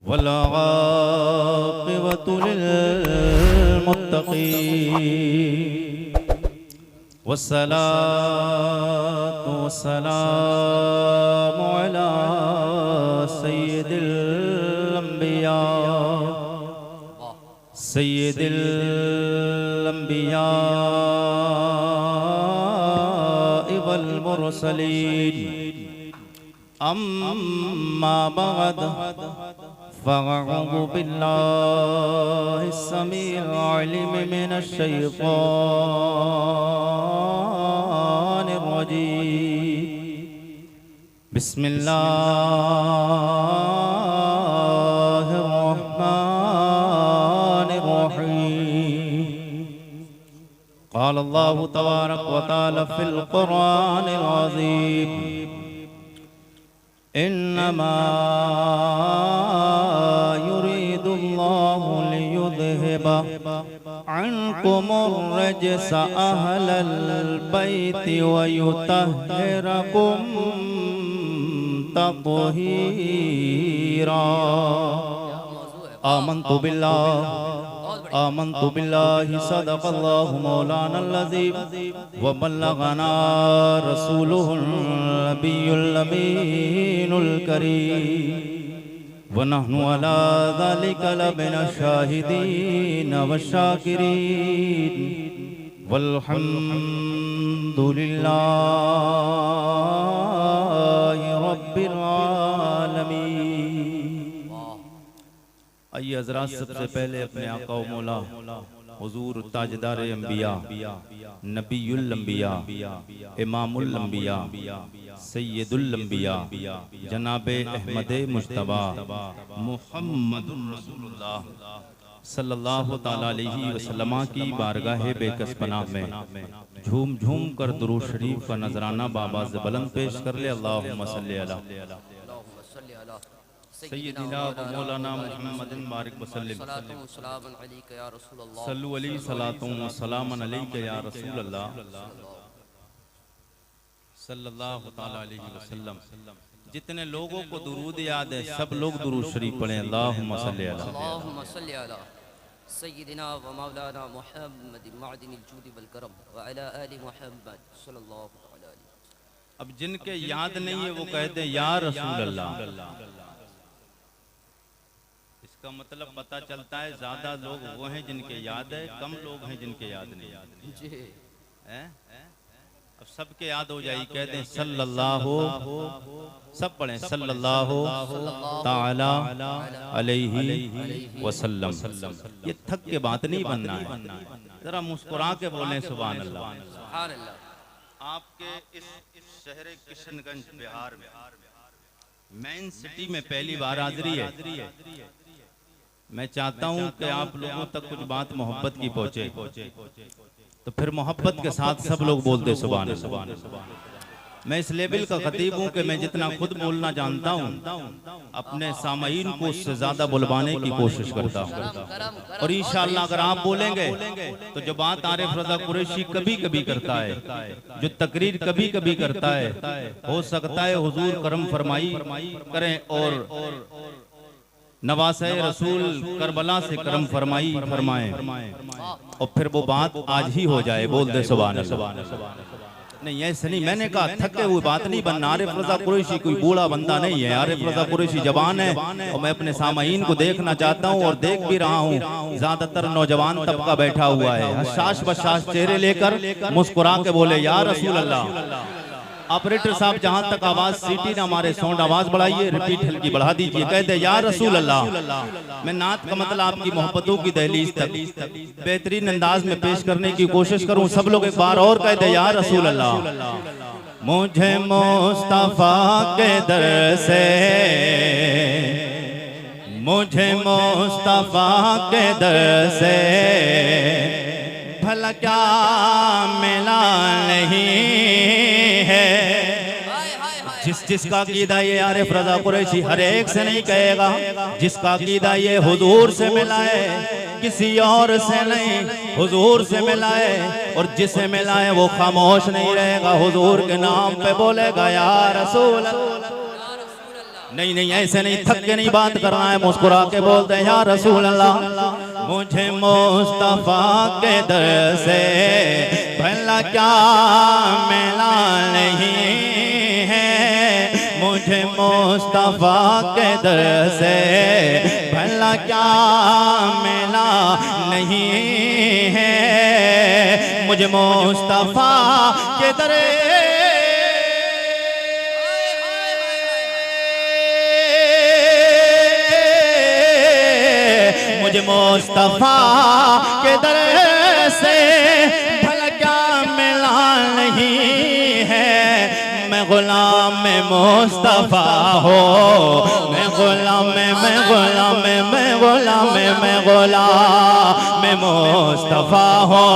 वल्आक़िबतु लिल्मुत्तक़ीन वस्सलातु वस्सलामु अला सय्यिदिल अंबिया वल मुरसलीन अम्मा बअद फ़अऊज़ु बिल्लाहि अस्समीइल अलीम मिनश शैतानिर रजीम बिस्मिल्लाहिर रहमानिर रहीम क़ाल अल्लाहु तबारक व तआला फ़िल क़ुरआनिल अज़ीम इन्नमा युरीदुल्लाहु लियुज़हिबा अन्कुमुर रजस अहलल बैति व युतह्हिरकुम तत्हीरा। आमन्तु बिल्लाहि सदक़ल्लाहु मौलानल अज़ीम व बल्लगना रसूलुहुल नबियुल अमीनुल करीम व नहनु अला ज़ालिका लमिनश शाहिदीन वश्शाकिरीन वल्हम्दुलिल्लाहि रब्बिल आलमीन। आइए हज़रात, सबसे पहले अपने आका व मौला हुजूर ताजदार अंबिया, नबीयुल अंबिया, इमामुल अंबिया, सय्यदुल अंबिया, जनाबे अहमद मुज्तबा मुहम्मदुर रसूलुल्लाह सल्लल्लाहु ताला अलैहि वसल्लम की बारगाह बेकस पनाह में झूम झूम कर दुरूद शरीफ का नजराना बाबाज़ बुलंद पेश कर ले। अल्लाहुम्मा सल्ली अला सय्यदिना व मौलाना मुहम्मदिन बारिक वसल्लम सल्लु अलैहि सलातुम व सलामन अलैका या रसूलल्लाह सल्लल्लाहु ताला अलैहि वसल्लम। जितने लोगों को दुरूद याद है सब लोग दुरूद शरीफ पढ़ें। अल्लाहुम्मा सल्ली अला सय्यदिना व मौलाना मुहम्मदिन मअदिनिल जूदि वल करम व अला आलि मुहम्मद सल्लल्लाहु अलैहि वसल्लम। अब जिनके याद नहीं है वो कहते हैं या रसूल अल्लाह। इसका मतलब पता चलता है ज्यादा लोग वो हैं जिनके याद है, कम लोग हैं जिनके याद नहीं है। अब सबके याद हो जाए, कहते हैं सल्लल्लाहु, सब पढ़ें सल्लल्लाहु ताला अलैहि वसल्लम। ये थक के बात नहीं बनना है, जरा मुस्कुरा के बोलें सुभान अल्लाह। आपके इस शहर किशनगंज बिहार में मेन सिटी में पहली बार हाजिरी है। मैं चाहता हूं कि आप लोगों तक कुछ बात मोहब्बत की पहुंचे, तो फिर मोहब्बत के साथ सब लोग बोलते सुभान अल्लाह। मैं इस लेवल का खतीब हूं कि मैं जितना खुद बोलना जानता हूं अपने सामईन को उससे ज्यादा बुलवाने की कोशिश करता हूं। और इंशाअल्लाह अगर आप बोलेंगे तो जो बात आरिफ रज़ा कुरैशी कभी कभी करता है, जो तकरीर कभी कभी करता है, हो सकता है हुजूर करम फरमाई करें और नवासे रसूल करबला से करम फरमाएं और फिर वो बात आज ही हो जाए। बोल दे सुभान अल्लाह। नहीं ऐसे नहीं, मैंने कहा थके हुए बात नहीं बनना। आरिफ रज़ा कुरैशी कोई बूढ़ा बंदा नहीं है। आरिफ रज़ा कुरैशी जवान है और मैं अपने सामईन को देखना चाहता हूँ और देख भी रहा हूँ। ज्यादातर नौजवान तबका बैठा हुआ है, हशाश बशाश चेहरे लेकर मुस्कुरा के बोले या रसूल अल्लाह। ऑपरेटर साहब जहां तक आवाज सीटी ना मारे साउंड आवाज बढ़ाइए, रिपीट हल्की बढ़ा दीजिए। कहते या रसूल अल्लाह। मैं नात का मतलब आपकी मोहब्बतों की दहलीज तक बेहतरीन अंदाज में पेश करने की कोशिश करूं। सब लोग एक बार और कहते या रसूल अल्लाह। मुझे मुस्तफा के दर से, मुझे मुस्तफा के दर से भला क्या मिला नहीं है। जिसका कीदा ये आरिफ रज़ा कुरैशी हर एक से नहीं कहेगा, जिसका कीदा ये हुजूर से मिला है किसी और से नहीं, हुजूर से मिला है। और जिसे मिला है वो खामोश नहीं रहेगा, हुजूर के नाम पे बोलेगा या रसूल अल्लाह। नहीं नहीं ऐसे नहीं, थक के नहीं बात करना है, मुस्कुरा के बोलते हैं या रसूल अल्लाह मुझे मुस्तफा के दर से भला क्या मिला नहीं है, मुझे मुस्तफा के दर से भला क्या मिला नहीं है, मुझे मुस्तफा के दर मुझे मुस्तफा के दर से भला क्या मिला नहीं है, मैं गुलाम में मुस्तफा हो, मैं गुलाम में मैं गुलाम में मैं गुलाम में मैं गुलाम में मुस्तफा हो,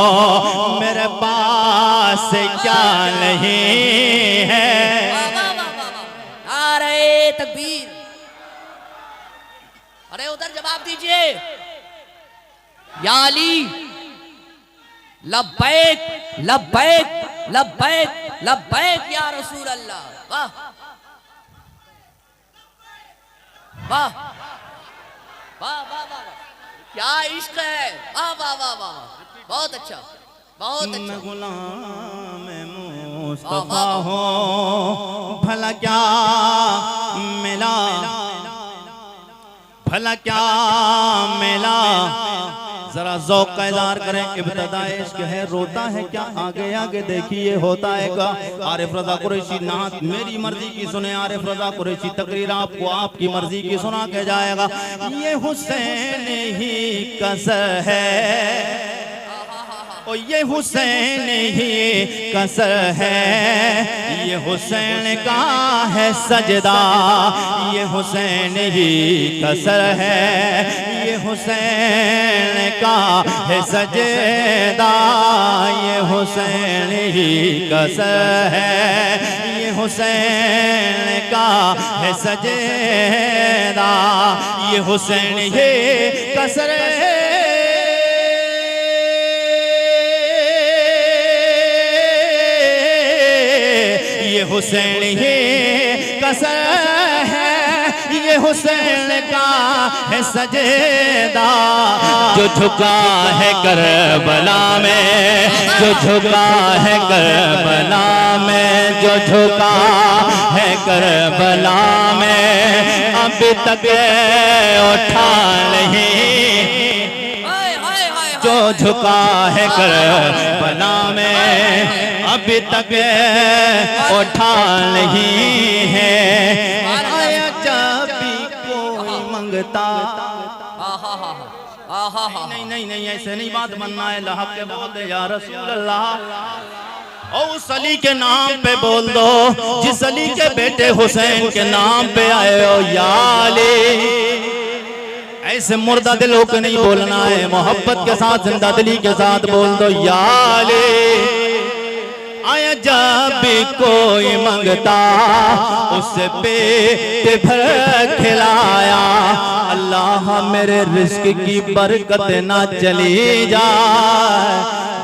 मेरे पास क्या नहीं है। नारे तकबीर। अरे उधर जवाब दीजिए। या अली लब्बैक लब्बैक लब्बैक लब्बैक या रसूल अल्लाह। वाह वाह वाह वाह वाह, क्या इश्क है। वाह वाह वाह वाह, बहुत अच्छा बहुत अच्छा। मैं गुलाम मुस्तफा हो भला क्या मिला, भला क्या मिला, जरा ज़ौक़ का इज़हार करें। इब्तिदा इश्क है, रोता है क्या, आगे आगे देखिए होता है क्या। आरिफ रज़ा कुरैशी नात मेरी मर्जी की सुने, आरिफ रज़ा कुरैशी तकरीर आपको आपकी मर्जी की सुना के जाएगा। ये हुसैन ही कसर है, ओ ये हुसैन ही कसर है, ये हुसैन का है सजदा, ये हुसैन ही कसर है, ये हुसैन का है सजदा, ये हुसैन ही कसर है, ये हुसैन का है सजदा, ये हुसैन ही कसर है। ये हुसैन ही कसर है, ये हुसैन का है सजदा, जो झुका है करबला में, जो झुका है करबला में, जो झुका है करबला में, अभी तक उठा नहीं, जो झुका है करबला में अभी तक उठा नहीं है। आया जब भी कोई मंगता, नहीं नहीं नहीं ऐसे नहीं बात बनना है, लहक के बोलते या रसूल अल्लाह। और उस अली के नाम पे बोल दो जिस अली के बेटे हुसैन के नाम पे आए हो, या अली। ऐसे मुर्दा दिल होकर नहीं बोलना है, मोहब्बत के साथ जिंदा दिली के साथ बोल दो, या अली। आया जब भी कोई मंगता उससे पेट भर खिलाया, अल्लाह मेरे रिस्क की बरकत ना चली जाए,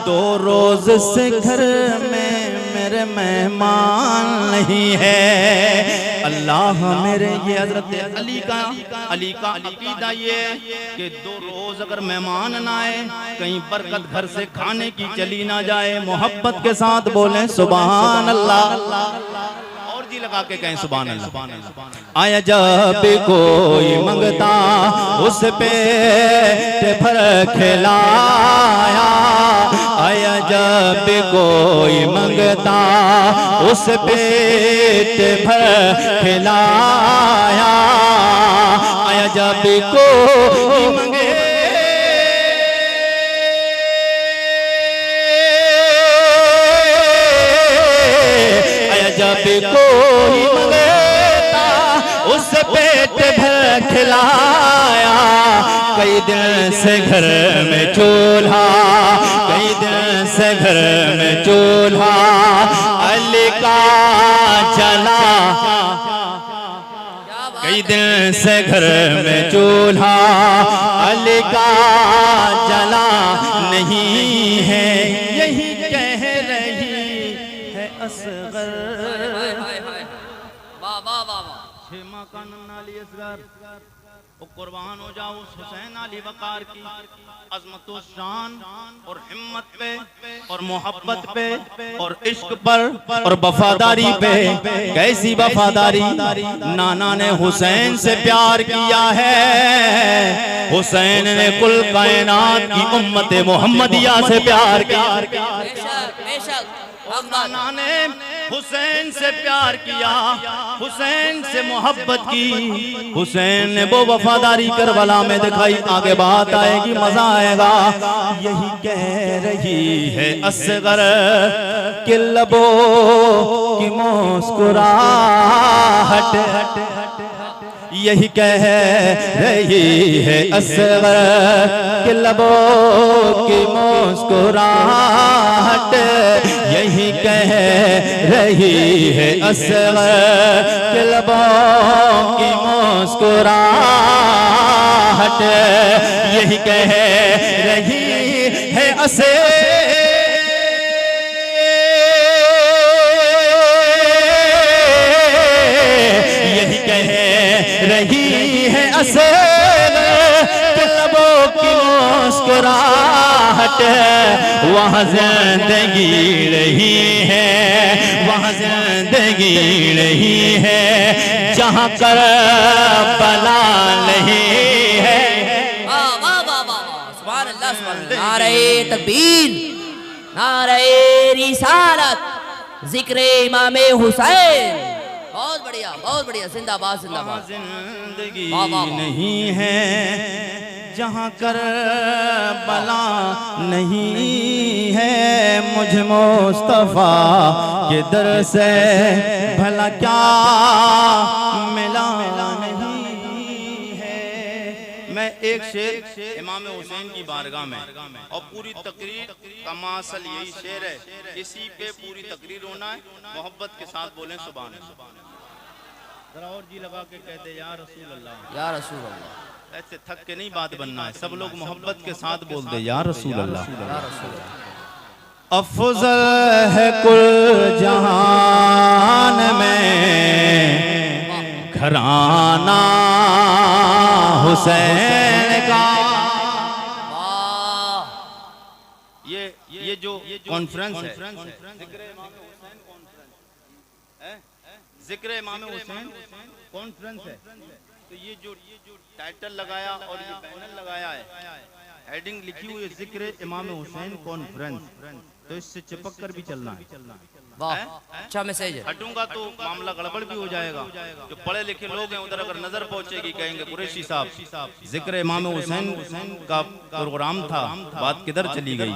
दो रोज से घर में मेरे मेहमान नहीं है, अल्लाह मेरे। ये हजरत अली का अकीदा ये कि दो रोज अगर मेहमान ना आए, कहीं बरकत घर से खाने की चली ना जाए, मोहब्बत के साथ बोले सुभान अल्लाह, और जी लगा के कहें सुभान अल्लाह। आया जब कोई मंगता उस पे भर खिलाया, आया जब कोई मंगता उस पेट भर खिलाया, आया जब कोई मंगे जब कोई मंगता उस पेट भर खिलाया, कई दिन से घर में चूल्हा, कई दिन से घर में चूल्हा अली का जला, कई दिन से घर में चूल्हा अली का जला नहीं है, यही कह रही है असगर। वाह वाह वाह वाह। वो कुर्बान हो जाओ उस हुसैन अली वकार की अजमत शान और हिम्मत पे और मोहब्बत पे और इश्क पर और वफादारी पे। कैसी वफादारी, नाना ने हुसैन से प्यार किया है, हुसैन ने कुल कायनात की उम्मत मोहम्मदिया से प्यार किया। बेशक बेशक नाना ने हुसैन से प्यार किया, हुसैन से मोहब्बत की, हुसैन ने वो वफादारी करबला में दिखाई। आगे बात आएगी, मजा आएगा। यही कह रही है असगर कि लबों की मुस्कुराहट, यही कह रही है असगर कि लबों की मुस्कुराहट, यही कह रही है असगर कि लबों की मुस्कुराहट, यही कह रही है असगर रही है असर के लबों की मुस्कुराहट, वहाँ जिंदगी रही है, वहाँ जिंदगी रही है जहाँ करबला नहीं है। वाह वाह वाह वाह, सुभान अल्लाह सुभान अल्लाह। नारे तकबीर, नारे रिसालत, जिक्र इमाम हुसैन। बहुत बढ़िया, जिंदाबाद जिंदाबाद। जिंदगी वाह, वाह, वाह। नहीं है जहाँ करबला नहीं है, मुझ मुस्तफा के दर से भला क्या मिला नहीं है। मैं एक शेर इमाम हुसैन की बारगाह में, और पूरी तकरीर का मासल यही शेर है, इसी पे पूरी तकरीर होना है। मोहब्बत के साथ बोलें सुभान अल्लाह। जरा और जी लगा के कहते या रसूल अल्लाह, या रसूल अल्लाह। ऐसे थक के नहीं बात बनना है, सब लोग मोहब्बत के साथ बोल दे या रसूल अल्लाह। या रसूल अल्लाह। अफजल है कुल जहान में घराना हुसैन का। वाह, ये जो कॉन्फ्रेंस है, जिक्र इमाम हुसैन कॉन्फ्रेंस है, तो ये जो टाइटल लगाया और ये पैनल लगाया है, हेडिंग लिखी हुई है जिक्र इमाम हुसैन कॉन्फ्रेंस, तो इससे चिपक कर भी चलना है। वाह, अच्छा मैसेज है। हटूंगा तो मामला गड़बड़ भी हो जाएगा। जो पढ़े लिखे लोग हैं उधर अगर नजर पहुंचेगी कहेंगे कुरैशी साहब जिक्र इमाम हुसैन का प्रोग्राम था, बात किधर चली गई।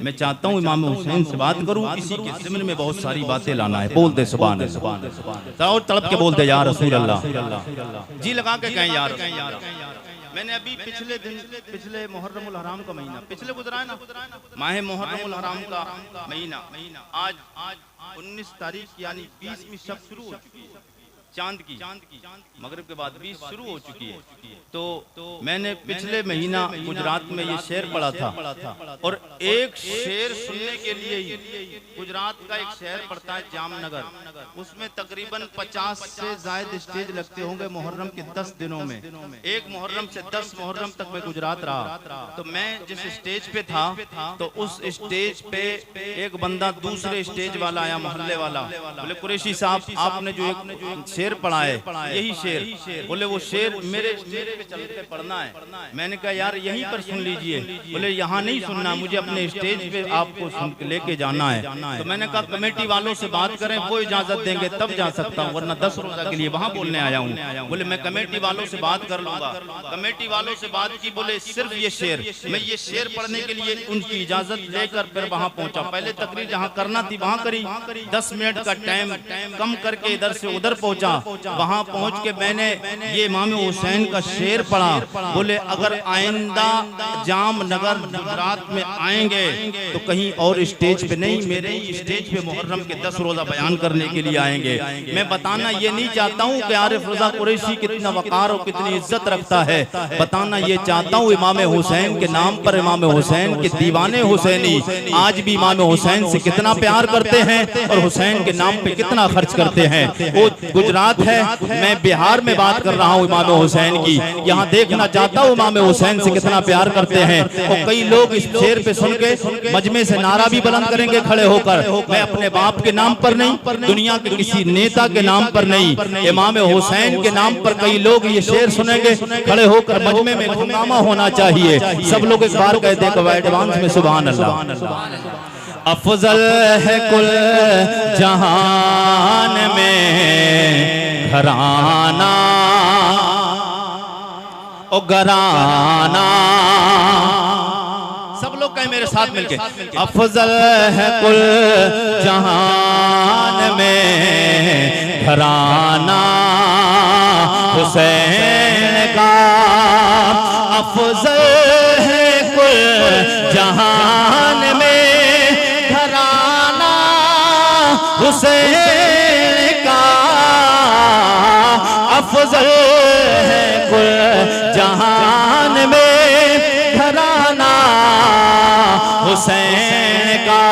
मैं चाहता हूँ इमाम हुसैन से बात करूँ, इसी के ज़िम्न में बहुत सारी बातें लाना है। बोल दे सुभान अल्लाह, और तड़प के बोल दे या रसूल अल्लाह, जी लगा के कहें यार। मैंने अभी पिछले मुहर्रमुल हराम का महीना पिछले गुजरा है ना, माह मुहर्रमुल हराम का महीना, आज 19 तारीख यानी 20वीं शब शुरू हो चुकी है, चांद की मगरिब के बाद 20 शुरू हो चुकी है। तो मैंने पिछले महीना गुजरात में ये शेर पढ़ा था, और एक शेर सुनने के लिए ही गुजरात का एक शहर पड़ता है जामनगर, उसमें तकरीबन 50 से ज्यादा स्टेज लगते होंगे मुहर्रम के 10 दिनों में। एक मुहर्रम से 10 मुहर्रम तक मैं गुजरात रहा, तो मैं जिस स्टेज पे था तो उस स्टेज पे एक बंदा दूसरे स्टेज वाला आया, मोहल्ले वाला, बोले कुरैशी साहब आपने जो एक शेर पढ़ा है यही शेर, बोले वो शेर मेरे पे चल के पढ़ना है। मैंने कहा यार यहीं पर सुन लीजिए, बोले यहाँ नहीं सुनना, मुझे अपने स्टेज पे आपको सुन के लेके जाना है। तो मैंने कहा कमेटी वालों से बात करें, वो इजाजत देंगे तब जा सकता हूँ, वरना 10 रोजा के लिए वहाँ बोलने आया हूँ। बोले मैं कमेटी वालों से बात कर लूंगा। कमेटी वालों से बात की, बोले सिर्फ ये शेर, मैं ये शेर पढ़ने के लिए उनकी इजाजत लेकर फिर वहाँ पहुंचा। पहले तकरीर जहाँ करना थी वहाँ करी, 10 मिनट का टाइम कम करके इधर से उधर पहुंचा। वहां पहुंच के मैंने ये इमाम हुसैन का शेर पढ़ा। बोले अगर आइंदा जामनगर गुजरात में आएंगे तो कहीं और स्टेज पे नहीं, मेरे ही स्टेज पे मुहर्रम के 10 रोजा बयान करने के लिए आएंगे। मैं बताना ये नहीं चाहता हूँ कि आरिफ रजा कुरैशी कितना वकार और कितनी इज्जत रखता है, बताना ये चाहता हूँ इमाम हुसैन के नाम पर इमाम हुसैन के दीवाने हुसैनी आज भी इमाम हुसैन से कितना प्यार करते हैं और हुसैन के नाम पे कितना खर्च करते हैं। वो गुजरात गुजरात है, मैं बिहार में बात कर रहा हूँ इमाम हुसैन की। यहाँ देखना चाहता हूँ इमाम हुसैन से कितना प्यार करते हैं। और कई लोग इस शेर पे सुन के मजमे से नारा भी बुलंद करेंगे खड़े होकर, मैं अपने बाप के नाम पर नहीं, दुनिया के किसी नेता के नाम पर नहीं, इमाम हुसैन के नाम पर कई लोग ये शेर सुनेंगे खड़े होकर। मजमे में हंगामा होना चाहिए। सब लोग एक बार कहते हैं एडवांस में सुभान अल्लाह। अफजल है कुल जहान में घराना ओ घराना, सब लोग कहें मेरे साथ मिलके, अफजल है कुल जहान में घराना हुसैन का, अफजल है कुल जहान में घराना हुसैन का, अफजल है कुल जहान में घराना हुसैन का,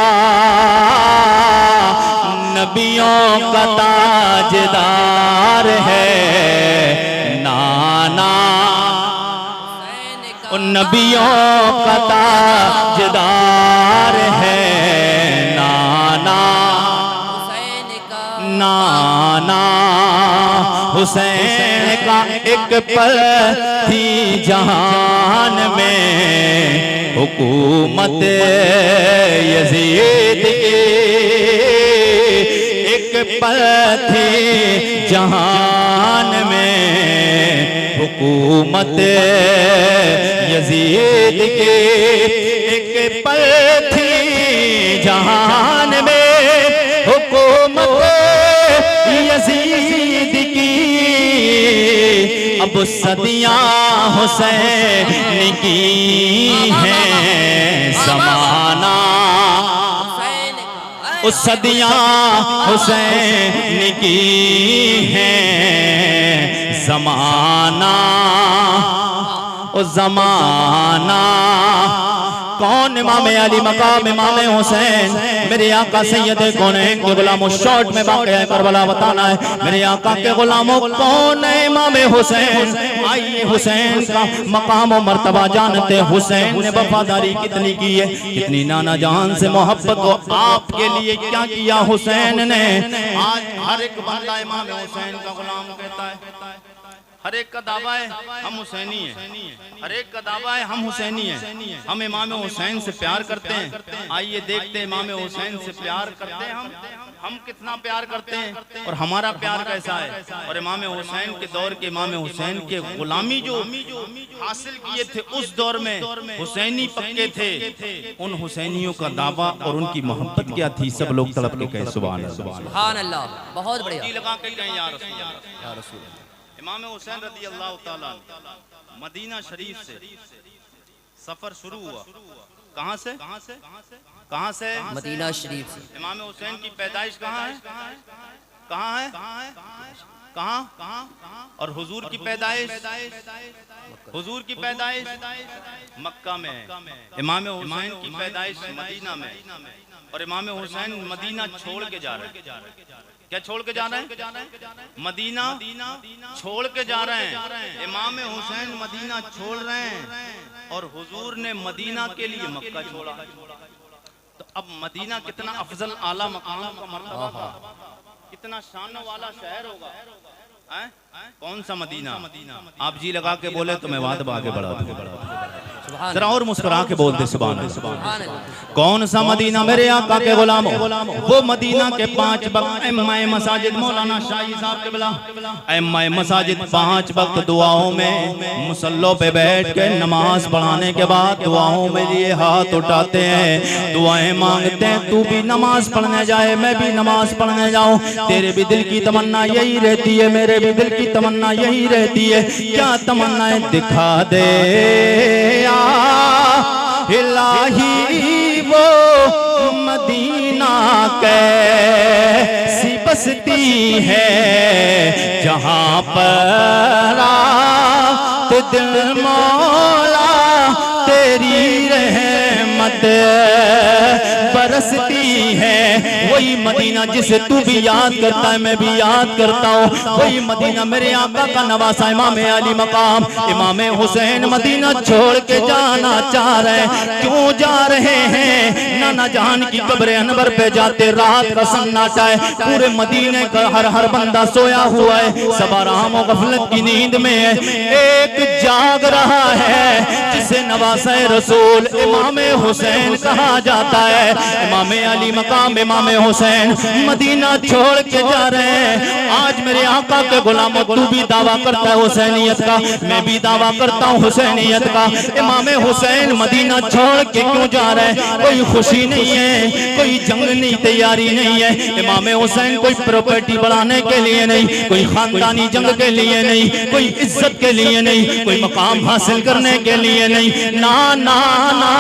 नबियों का ताजदार है नाना, नबियों का ताजदार है नाना, नाना हुसैन का। एक पल थी जहान में हुकूमत यजीद की, एक पल थी जहान में हुकूमत यजीद की, एक पल थी जहान में हुकूमत यजीद की, अब सदियां हुसैन की हैं ज़माना, उस सदियां हुसैन की हैं ज़माना, उस ज़माना। कौन इमाम अली मकाम इमाम हुसैन, मेरे आका सैयद कौनैन के गुलामों, शॉर्ट में वाक़या है करबला बताना है। मेरे आका के गुलामों कौन है इमाम हुसैन, आइए हुसैन का मकाम और मर्तबा जानते। हुसैन ने वफादारी कितनी की है, कितनी नाना जान से मोहब्बत हो, आपके लिए क्या किया हुसैन ने। आज हर एक बंदा इमाम हुसैन का गुलाम कहता है, हर एक का दावा है हम हुसैनी हैं, हर एक का दावा है हम हुसैनी हैं, हम इमाम हुसैन से प्यार करते हैं। आइए देखते हैं इमाम हुसैन से प्यार करते हैं हम कितना प्यार करते हैं और हमारा प्यार कैसा है। और इमाम हुसैन के दौर के इमाम हुसैन के गुलामी जो हासिल किए थे उस दौर में हुसैनी पक्के थे, उन हुसैनियों का दावा और उनकी मोहब्बत क्या थी, सब लोग तड़प के कहे सुभान अल्लाह। बहुत बढ़िया लगा के कहें या रसूल। इमाम हुसैन रज़ी अल्लाह ताला मदीना शरीफ से सफर शुरू हुआ। कहाँ से? कहाँ से? मदीना शरीफ से। इमाम हुसैन की पैदाइश कहाँ है? कहाँ है? कहाँ? और हुजूर की पैदाइश, हुजूर की पैदाइश मक्का में है। इमाम हुसैन की पैदाइश मदीना में, और इमाम हुसैन मदीना छोड़ के जा रहे हैं। क्या छोड़ के जा रहे हैं? मदीना छोड़ के जा रहे हैं। इमाम हुसैन मदीना छोड़ रहे हैं और हुजूर ने मदीना के लिए मक्का छोड़ा। तो अब मदीना कितना अफजल आला मकाम का मर्तबा था, कितना शान वाला शहर होगा। कौन सा मदीना? आप जी लगा के बोले तो मैं बात आगे बढ़ा दूं, जरा और मुस्कुरा के बोल दे सुभान अल्लाह। कौन सा मदीना मेरे आका के गुलामों? वो मदीना के 5 वक्त इमाम मसाजिद मौलाना शाही साहब के बिला इमाम मसाजिद 5 वक्त दुआओं में मुसल्लों पे बैठ के नमाज पढ़ाने के बाद दुआओं में लिए हाथ उठाते हैं, दुआएं मांगते हैं। तू भी नमाज पढ़ने जाए, मैं भी नमाज पढ़ने जाऊं, तेरे भी दिल की तमन्ना यही रहती है, मेरे भी दिल की तमन्ना यही रहती है। क्या तमन्नाएं दिखा दे इलाही वो मदीना कैसी बसती है, जहाँ पर रात दिल मौला तेरी रहमत बरसती है। वही मदीना जिसे तू भी याद करता है, मैं भी याद करता हूँ। वही मदीना मेरे आका का नवासा इमाम अली मकाम इमाम हुसैन मदीना छोड़ के जाना चाह रहे। क्यों जा रहे हैं? नाना जान की कब्र अनवर पे जाते रात का सन्नाटा है, पूरे मदीने का हर बंदा सोया हुआ है, सब आराम और गफलत की नींद में है। एक जाग रहा है जिसे नवासा रसूल इमाम हुसैन कहा जाता है। इमाम अली मकाम इमाम हुसैन मदीना छोड़ के जा रहे हैं। आज मेरे आका के गुलामों, तू भी दावा करता है हुसैनियत का, मैं भी दावा करता हूँ हुसैनियत का। इमाम हुसैन मदीना छोड़ के क्यों जा रहे हैं? कोई खुशी नहीं है, कोई जंग नहीं, तैयारी नहीं है। इमाम हुसैन कोई प्रॉपर्टी बढ़ाने के लिए नहीं, कोई खानदानी जंग के लिए नहीं, कोई इज्जत के लिए नहीं, कोई मकाम हासिल करने के लिए नहीं। ना ना ना,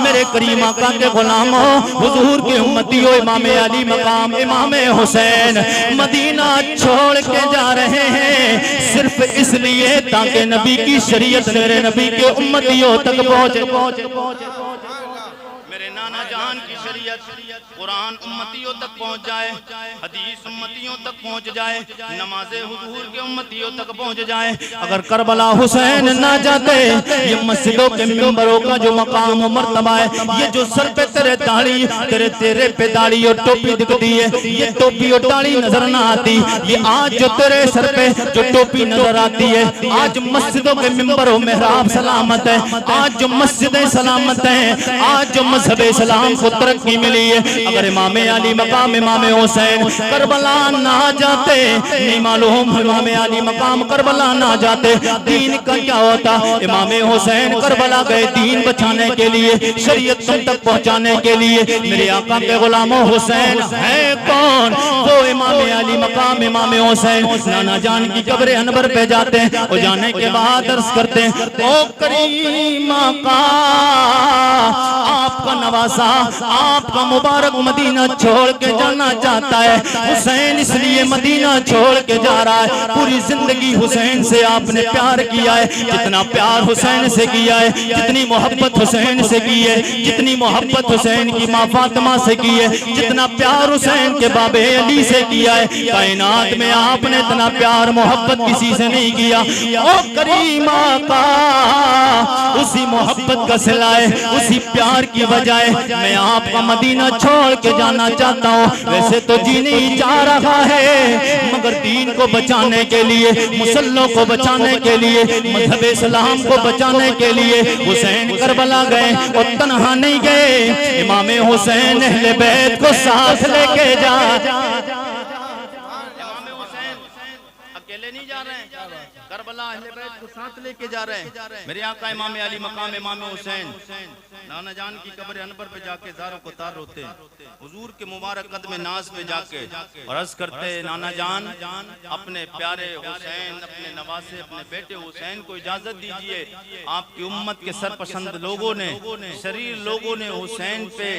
मेरे करीम आका के गुलामों, हुजूर के उम्मतियों, इमाम अली मकाम इमाम हुसैन मदीना छोड़ के जा रहे हैं सिर्फ इसलिए ताकि नबी की शरीयत मेरे नबी के उम्मतियों तक पहुंचे। मेरे नाना जान की शरीयत कुरान उम्मतियों तक पहुंच जाए, हदीस उम्मतियों तक पहुंच जाए, नमाज़े हुजूर के उम्मतियों तक पहुंच जाए। अगर करबला हुसैन ना जाते, ये मस्जिदों के मिंबरों का जो मकाम और मर्तबा है, ये जो सर पे तेरे दाढ़ी तेरे पे दाढ़ी और टोपी दिखती है, ये टोपी और दाढ़ी नजर ना आती। ये आज जो तेरे सर पे जो टोपी नजर आती है, आज मस्जिदों के मिंबरों मेहराब सलामत है, आज जो मस्जिदें सलामत है, आज जो मजहब इस्लाम को तरक्की मिली है। अगर इमाम अली मकाम इमाम हुसैन करबला ना जाते, नहीं मालूम इमाम अली मकाम करबला ना जाते दीन का क्या होता। इमाम हुसैन करबला गए दीन बचाने के लिए, शरीयत तुम तक पहुंचाने के लिए। मेरे आका के गुलामों, हुसैन है कौन? वो इमाम अली मकाम इमाम हुसैन नाना जान की कब्र अनवर पे जाते हैं और जाने के बाद अर्ज करते हैं, ओ करीम आका, आपका नवासा, आपका मुबारक मदीना छोड़ के जाना चाहता है। हुसैन इसलिए मदीना छोड़ के जा रहा है। पूरी जिंदगी हुसैन से आपने प्यार किया है, जितना प्यार हुसैन से किया है, जितनी मोहब्बत हुसैन से की है, जितनी मोहब्बत हुसैन की माँ फातिमा से की है, जितना प्यार हुसैन के बाबे अली से किया है, कायनात में आपने इतना प्यार मोहब्बत किसी से नहीं किया। ओ करीमा का उसी मोहब्बत का सिलाए, उसी प्यार की बजाय मैं आपका मदीना छोड़ के जाना चाहता हूँ। वैसे तो जी नहीं चाह रहा है, मगर दीन को बचाने के लिए, मुसल्लों को बचाने के लिए, मजहब इस्लाम को बचाने के लिए हुसैन करबला गए और तन्हा नहीं गए। इमाम हुसैन अहले बैत को साथ लेके जा। अकेले नहीं जा रहे हैं, करबला अहले बैत को साथ लेके जा रहे हैं। मेरे आका इमाम अली मकाम इमाम हुसैन नाना जान की कब्र अनवर पे जाके ज़ारों को तार रोते हैं, हुजूर के मुबारक कदम नाज पे जाके और अर्ज करते हैं, नाना जान अपने प्यारे हुसैन, अपने नवासे, अपने बेटे हुसैन को इजाजत दीजिए। आपकी उम्मत के सरपसंद लोगों ने, शरीर लोगों ने हुसैन पे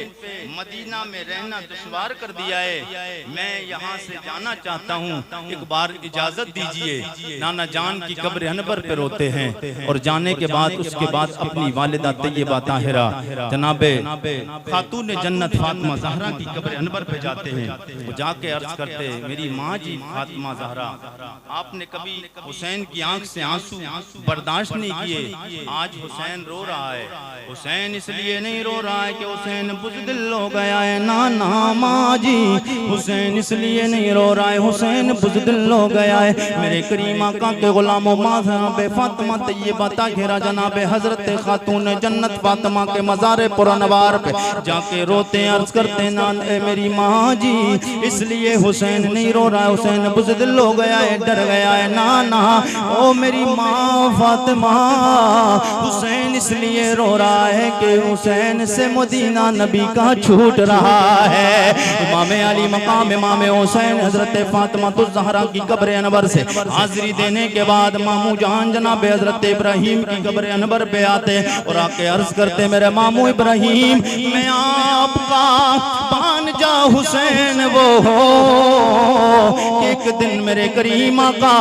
मदीना में रहना दुश्वार कर दिया है। मैं यहाँ से जाना चाहता हूँ, एक बार इजाजत दीजिए। नाना जान की कब्र अनवर पे रोते हैं और जाने के बाद उसके बाद अपनी वालिदा तैयबा ताहिरा जनाबे खातून जन्नत फातिमा ज़हरा की कब्र अनवर पे जाते हैं। वो जाके अर्ज करते हैं, मेरी माँ जी फातिमा ज़हरा, आपने कभी हुसैन की आंख से आंसू बर्दाश्त नहीं किए, आज हुसैन रो रहा है। हुसैन इसलिए नहीं रो रहा है कि हुसैन बुज़दिल हो गया है, ना ना माँ जी, हुसैन इसलिए नहीं रो रहा है, हुसैन बुज़दिल हो गया है। मेरे करीम आका के गुलामों, माँ जनाबे फातिमा तैयबा ताहिरा जनाबे हजरत खातून जन्नत फातिमा के मज़ारे पुरनवार पे जाके रोते हैं, अर्ज करते हैं, ना मेरी माँ जी इसलिए हुसैन नहीं रो रहा है, हुसैन बुज़दिल हो गया है, डर गया है। ना ना ओ मेरी माँ फातिमा, हुसैन इसलिए रो रहा है कि हुसैन से मदीना नबी का छूट रहा है। इमाम अली मकाम इमाम हुसैन हजरत फातिमा तो ज़हरा की कब्र अनवर से हाजिरी देने के बाद मामू जान जनाब हजरत इब्राहिम की कब्र अनवर पे आते और आके अर्ज करते, मेरे मामू इब्राहिम, मैं आपका भांजा हुसैन वो हो कि एक दिन मेरे करीम आका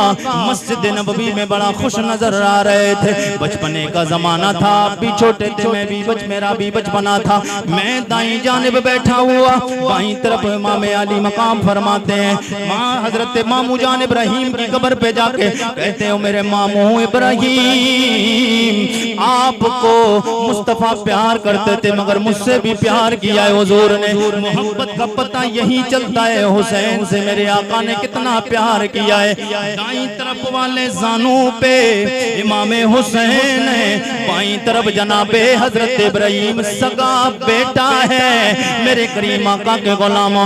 मस्जिद नबवी में बड़ा खुश नजर आ रहे थे। बचपने का जमाना था, आप भी छोटे थे, छोटे मैं भी मेरा भी बचपना था, मैं दाईं जानिब बैठा हुआ, बाईं तरफ इमाम अली मकाम फरमाते हैं। माँ हजरत मामू जान इब्राहिम की कब्र पे जाके कहते हो मेरे मामू इब्राहिम, आपको मुस्तफा प्यार करते थे मगर मुझसे भी प्यार किया है हुजूर ने। मोहब्बत का पता यही चलता है, हुसैन से मेरे आका ने कितना प्यार किया है। दाईं तरफ वाले जानू पे इमाम हुसैन है, बाईं तरफ जनाबे हजरत इब्राहिम सगा बेटा है। मेरे करीम आका के गुलाम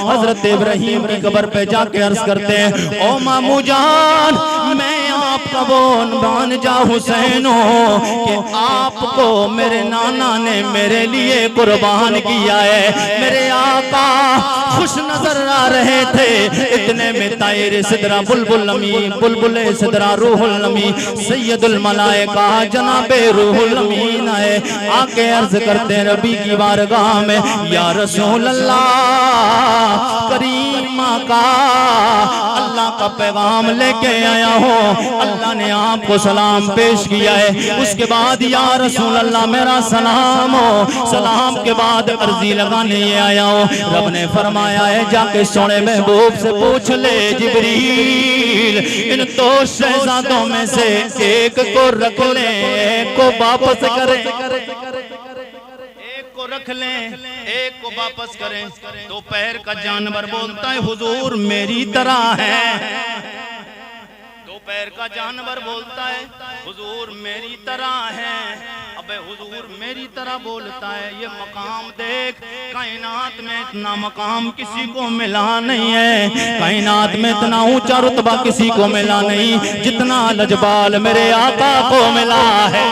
हजरत इब्राहिम की कब्र पे जाके अर्ज करते हैं, ओ मामू जान मैं आपका वो भांजा हुसैन हो कि आपको मेरे नाना ने मेरे लिए कुर्बान किया है। मेरे आका खुश नजर आ रहे थे, इतने में तायर सिदरा बुलबुल अमी बुलबुल सिदरा रूहुल अमी सैयदुल मलाइका जनाबे रूहुल अमीन आए, आके अर्ज करते रबी की बारगाह में, या रसूल अल्लाह करीम आका अल्लाह का पैगाम लेके आया हूँ, अल्लाह ने आपको सलाम पेश किया है। उसके बाद या रसूल अल्लाह मेरा सलाम हो। सलाम के बाद अर्जी लगाने ये आया हूँ। रब ने फरमाया है जाके सोने महबूब से पूछ ले जिब्रील, इन दो शहजादों में से एक को रख ले, एक को वापस करे, एक को रख लें, एक को वापस करें। दोपहर का जानवर बोलता है हुजूर मेरी तरह है, दोपहर का जानवर बोलता है हुजूर मेरी तरह है। अबे हुजूर मेरी तरह बोलता है, ये मकाम देख, कायनात में इतना मकाम किसी को मिला नहीं है, कायनात में इतना ऊंचा रुतबा किसी को मिला नहीं जितना लजबाल मेरे आका को मिला है,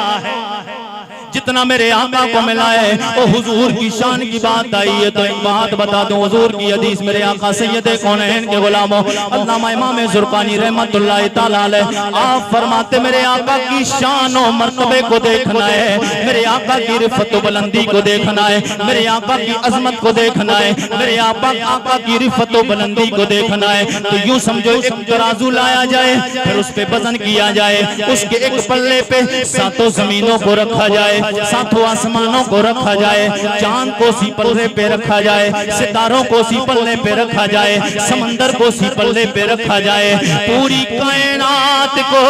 जितना मेरे आका को मिला है। वो हुजूर की शान की बात आई है तो एक बात बता दूं, हुजूर की हदीस मेरे आका सैयदे कौनैन के गुलामों अल्लामा इमाम ज़ुरकानी रहमतुल्लाह तआला अलैह आप फरमाते मेरे आका की शान और मर्तबे को देखना है, मेरे आका की रिफत व बुलंदी को देखना है, मेरे आका की अजमत को देखना है, मेरे आका की रिफत व बुलंदी को देखना है। तो यूं समझो एक तराजू लाया जाए, फिर उस पे वजन किया जाए, उसके एक पल्ले पे सातों जमीनों को रखा जाए, सातों आसमानों को रखा जाए, चांद को उसी पल्ले पे रखा जाए, सितारों को उसी पल्ले पे रखा जाए, समंदर को उसी पल्ले पे रखा जाए, पूरी कायनात को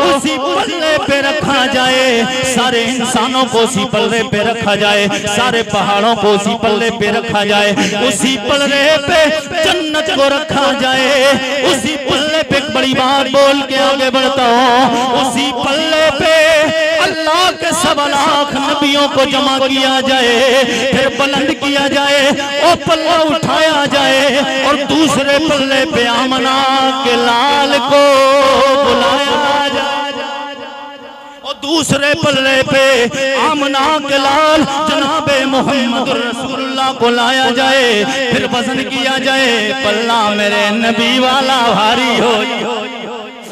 उसी पल्ले पे रखा जाए, सारे इंसानों को उसी पल्ले पे रखा जाए, सारे पहाड़ों को उसी पल्ले पे रखा जाए, उसी पल्ले पे जन्नत को रखा जाए, उसी पल्ले पे एक बड़ी बात बोल के आगे बढ़ता हूँ, उसी पल्ले पे अल्लाह के 1.25 लाख नबियों को जमा किया जाए, फिर बुलंद किया जाए और पल्ला उठाया जाए और दूसरे पल्ले पे आमना के लाल को बुलाया जाए और दूसरे पल्ले पे आमना के लाल जनाबे मोहम्मद रसूलुल्लाह को लाया जाए, फिर वजन किया जाए, पल्ला मेरे नबी वाला भारी हो।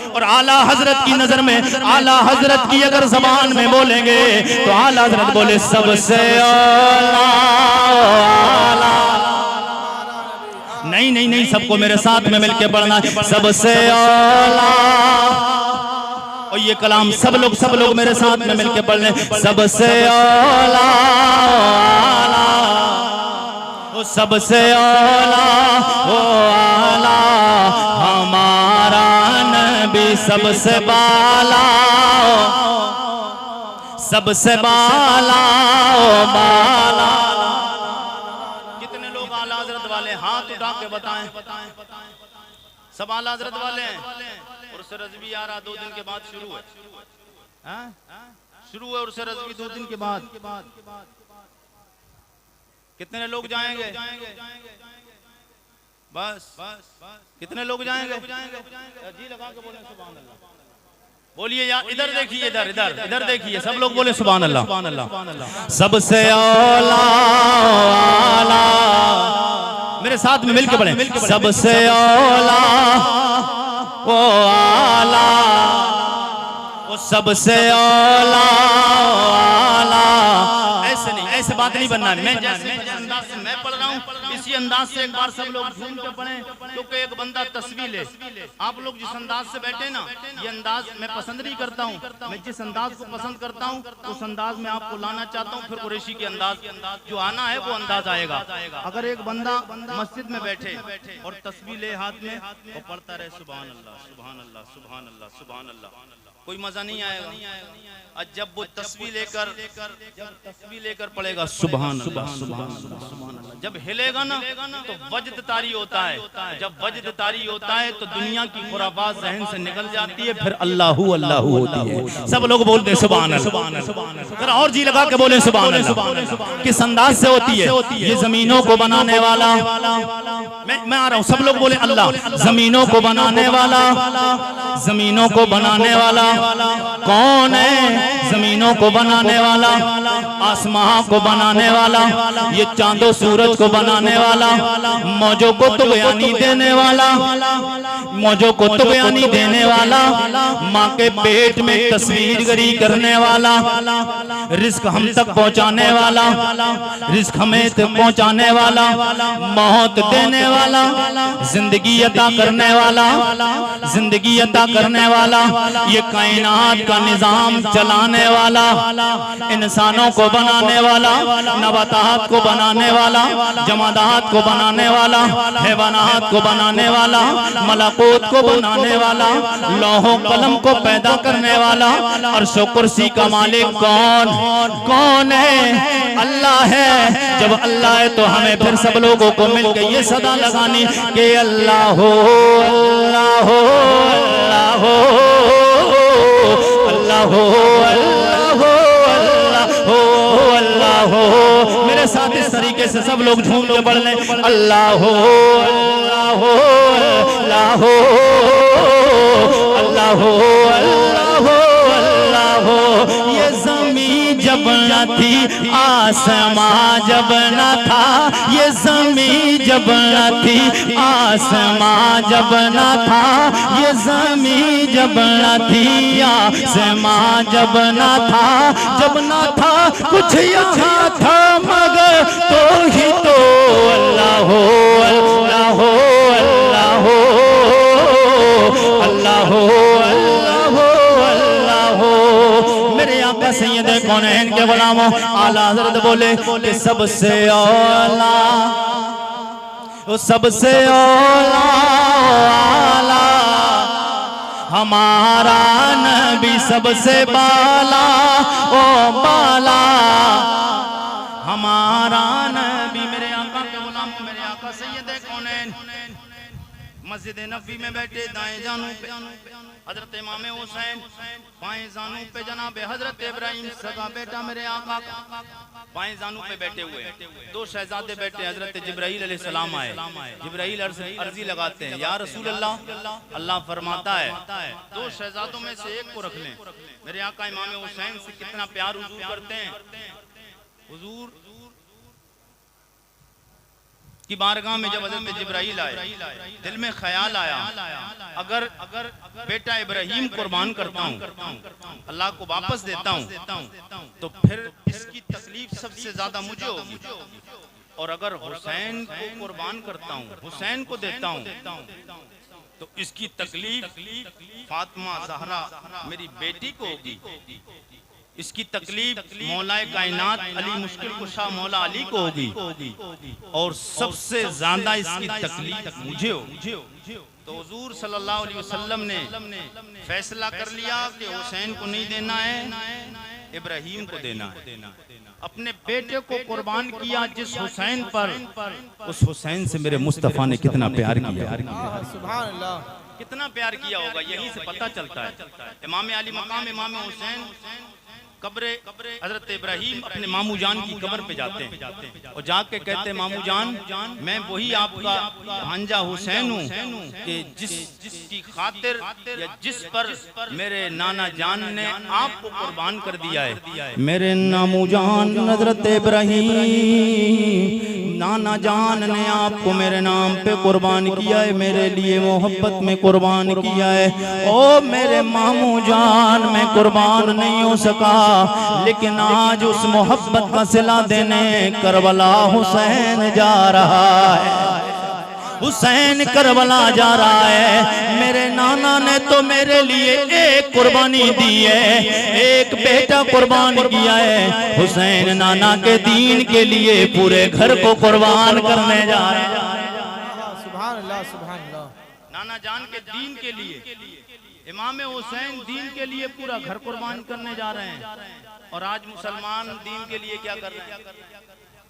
और आला हजरत की नजर में, आला हजरत की अगर जबान में बोलेंगे तो आला हजरत बोले सबसे आला। नहीं नहीं नहीं, सबको मेरे साथ में मिलके पढ़ना, सबसे आला। और ये कलाम सब लोग मेरे साथ में मिलके पढ़ लें, सबसे आला, सबसे आला, ओ आला हमारा नबी सबसे बाला, सबसे बाला, ओ बाला। कितने लोग आला हजरत वाले हाथ उठा के बताएं, सब आला हजरत वाले हैं। उर्स रज़वी आ रहा 2 दिन के बाद शुरू है, शुरू है उर्स रज़वी 2 दिन के बाद। कितने लोग जाएंगे? बस कितने लोग जाएंगे? जी लगा के बोले सुभान अल्लाह। बोलिए यार, इधर देखिए, इधर देखिए, सब लोग बोले सुभान अल्लाह। सबसे आला, आला मेरे साथ में मिलके पढ़े, सबसे आला, ओ आला, ओ सबसे आला, आला। ऐसे नहीं, ऐसे बात नहीं बनना। मैं जैसे अंदाज से मैं पढ़ रहा हूँ, इसी अंदाज से एक बार सब लोग झूम के पढ़ें, क्योंकि एक बंदा तस्वीर ले। आप लोग जिस अंदाज से बैठे ना, ये अंदाज मैं पसंद नहीं करता हूँ। मैं जिस अंदाज को पसंद करता हूँ उस अंदाज में आपको लाना चाहता हूँ। फिर कुरैशी के अंदाज जो आना है वो अंदाज आएगा। अगर एक बंदा मस्जिद में बैठे और तस्वीर ले हाथ में और पढ़ता रहे सुभान अल्लाह सुभान अल्लाह सुभान अल्लाह सुभान अल्लाह, कोई मजा नहीं आएगा। और जब वो तस्वीर लेकर पढ़ेगा सुभान अल्लाह सुभान अल्लाह सुभान अल्लाह, जब हिलेगा ना तो वजद तारी होता है। जब वजद तारी होता है तो दुनिया की खुराफात जहन से निकल जाती है, फिर अल्लाहू अल्लाहू होती है। सब लोग बोलते हैं सुभान अल्लाह, और जी लगा के बोले सुभान अल्लाह। किस अंदाज से होती है? ये जमीनों को बनाने वाला, मैं आ रहा हूँ, सब लोग बोले अल्लाह। जमीनों को बनाने वाला, जमीनों को बनाने वाला कौन है? जमीनों को बनाने वाला, आसमां को बनाने वाला, ये चांदो सूरज को बनाने वाला, मौजों को तो बयानी देने वाला, मौजों को तो बयानी देने वाला, माँ के पेट में तस्वीरगरी करने वाला, रिस्क हम तक पहुँचाने वाला, रिस्क हमें तक पहुँचाने वाला, मौत देने वाला, जिंदगी अता करने वाला, जिंदगी अता करने वाला, ये कायनात का निजाम चलाने वाला, इंसानों को बनाने वाला, नबातात को बनाने वाला, जमादात को बनाने वाला, हैवानात को बनाने वाला, मलाकुत को बनाने वाला, लौहो कलम को पैदा करने वाला, अर्श व कुर्सी का मालिक कौन है? अल्लाह है। जब अल्लाह है तो हमें फिर सब लोगों को मिलकर ये सदा लगानी कि अल्लाह हो अल्लाह हो अल्लाह हो अल्लाह हो अल्लाह हो अल्लाह हो अल्लाह हो। मेरे साथ इस तरीके से सब लोग झूम के पढ़ लें, अल्लाह हो अल्लाह हो अल्लाह हो अल्लाह हो अल्लाह हो अल्लाह हो। ये ज़मीन जब न थी, आसमां जब न था, ये ज़मीन जब न थी, आसमां जब न था, ये ज़मीन जब न थी, आसमां जब न था, जब न था कुछ यहाँ था मगर तो ही तो अल्लाह हो अल्लाह हो अल्लाह हो अल्लाह हो अल्लाह हो अल्लाह हो। मेरे आका सैयद कौनैन के गुलामों आला हज़रत बोले कि सबसे औला, सबसे औला हमारा नबी, सबसे बाला ओ बाला हमारा नबी। मेरे आका के गुलामों, मेरे आका सैयद कौनैन मस्जिद नबी में बैठे, दाएं जानू पे हजरत इमाम हुसैन, बाएं जानू पे जनाब हजरत इब्राहिम सगा बेटा मेरे आका, बाएं जानू पे बैठे हुए दो शहजादे बैठे। हजरत जिब्राइल अलैहिस्सलाम आए, जिब्राइल अर्जी लगाते हैं, या रसूल अल्लाह, अल्लाह फरमाता है दो शहजादों में से एक को रख लें। मेरे आका इमाम हुसैन से कितना प्यार हुजूर करते हैं। हुजूर की बारगाह में जब हज़रत जिब्राइल आए, दिल में ख्याल आया, अगर बेटा इब्राहिम कुर्बान करता हूँ, अल्लाह को वापस देता हूँ, तो फिर इसकी तकलीफ सबसे ज्यादा मुझे होगी, और अगर हुसैन को कुर्बान करता हूँ, हुसैन को देता हूँ, तो इसकी तकलीफ फातिमा ज़हरा मेरी बेटी को होगी, इसकी तकलीफ मौलाए कायनात अली मुश्किल कुशा मौला अली को होगी, और सबसे ज्यादा इसकी तकलीफ मुझे होगी। तो हुजूर सल्लल्लाहु अलैहि वसल्लम ने फैसला कर लिया कि हुसैन को नहीं देना है, इब्राहिम को देना है। अपने बेटे को कुर्बान किया जिस हुसैन पर, उस हुसैन से मेरे मुस्तफा ने कितना प्यार किया, सुभान अल्लाह, कितना प्यार किया होगा, यहीं से पता चलता है। इमाम अली मकाम इमाम हुसैन कब्र हजरत इब्राहिम अपने मामू जान की कब्र पे जाते हैं और जाके कहते हैं, मामू जान, मैं वही आपका भांजा हुसैन हूँ कि जिसकी खातिर या जिस पर मेरे नाना जान ने आपको कुर्बान कर दिया है। मेरे नामू जान हजरत इब्राहिम नाना जान ने आपको मेरे नाम पे कुर्बान किया है, मेरे लिए मोहब्बत में कुर्बान किया है। ओ मेरे मामू जान, मैं कुर्बान नहीं हो सका, लेकिन आज उस मोहब्बत का सिला देने करबला हुसैन जा रहा है। हुसैन करबला जा रहा है। मेरे नाना ने तो मेरे लिए एक कुर्बानी दी है, एक बेटा कुर्बान किया है। हुसैन नाना के दीन के लिए पूरे घर को कुर्बान करने जा रहे हैं। सुभान अल्लाह, सुभान अल्लाह। नाना जान के दीन के लिए इमाम हुसैन दीन के लिए पूरा घर कुर्बान करने जा रहे हैं। और आज मुसलमान दीन के लिए क्या कर रहे हैं?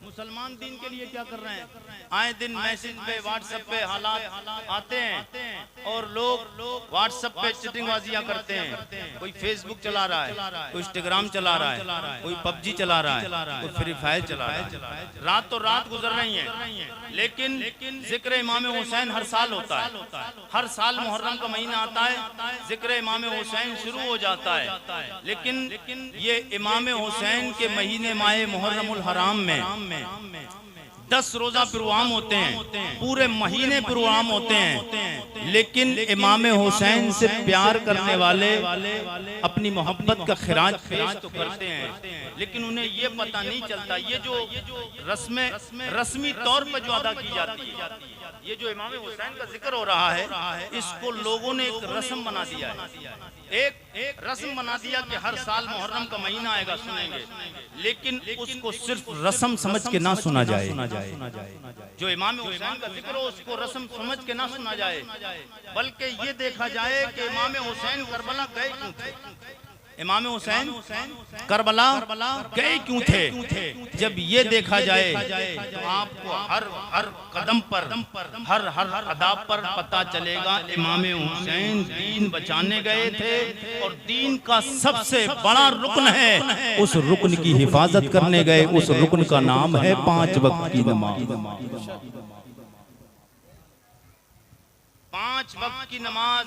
मुसलमान दीन के लिए क्या कर रहे हैं? आए दिन मैसेज पे व्हाट्सएप पे हालात आते हैं और लोग व्हाट्सएप पे चिटिंगबाजियां करते हैं। कोई फेसबुक चला रहा है, कोई इंस्टाग्राम चला रहा है, कोई पबजी चला रहा है, कोई फ्री फायर चला रहा है। रात तो रात गुजर रही है, लेकिन जिक्र इमाम हुसैन हर साल होता है। हर साल मुहर्रम का महीना आता है, जिक्र इमाम हुसैन शुरू हो जाता है। लेकिन ये इमाम हुसैन के महीने माह मुहर्रमुल हराम में 10 रोजा प्रोग्राम होते हैं, पूरे महीने प्रोग्राम होते हैं। लेकिन इमाम हुसैन से प्यार करने वाले अपनी मोहब्बत का खिराज पेश तो करते हैं, लेकिन उन्हें ये पता नहीं चलता ये जो रस्मी तौर पर जो अदा की जाती है, ये जो इमाम हुसैन का जिक्र हो रहा है, इसको लोगों ने एक रस्म बना दिया है। एक रस्म बना दिया कि हर साल मुहर्रम का महीना आएगा सुनेंगे, लेकिन उसको सिर्फ रस्म समझ के ना सुना जाए। जो इमाम हुसैन का जिक्र हो उसको रस्म समझ के ना सुना जाए, बल्कि ये देखा जाए कि इमाम हुसैन करबला गए क्यों थे। इमाम हुसैन करबला गए क्यों थे? जब ये देखा जाए तो आपको हर कदम पर, हर अदा पर पता चलेगा इमाम हुसैन दीन बचाने गए थे और दीन का सबसे बड़ा रुकन है, उस रुकन की हिफाजत करने गए। उस रुकन का नाम है 5 वक्त की नमाज। 5 वक्त की नमाज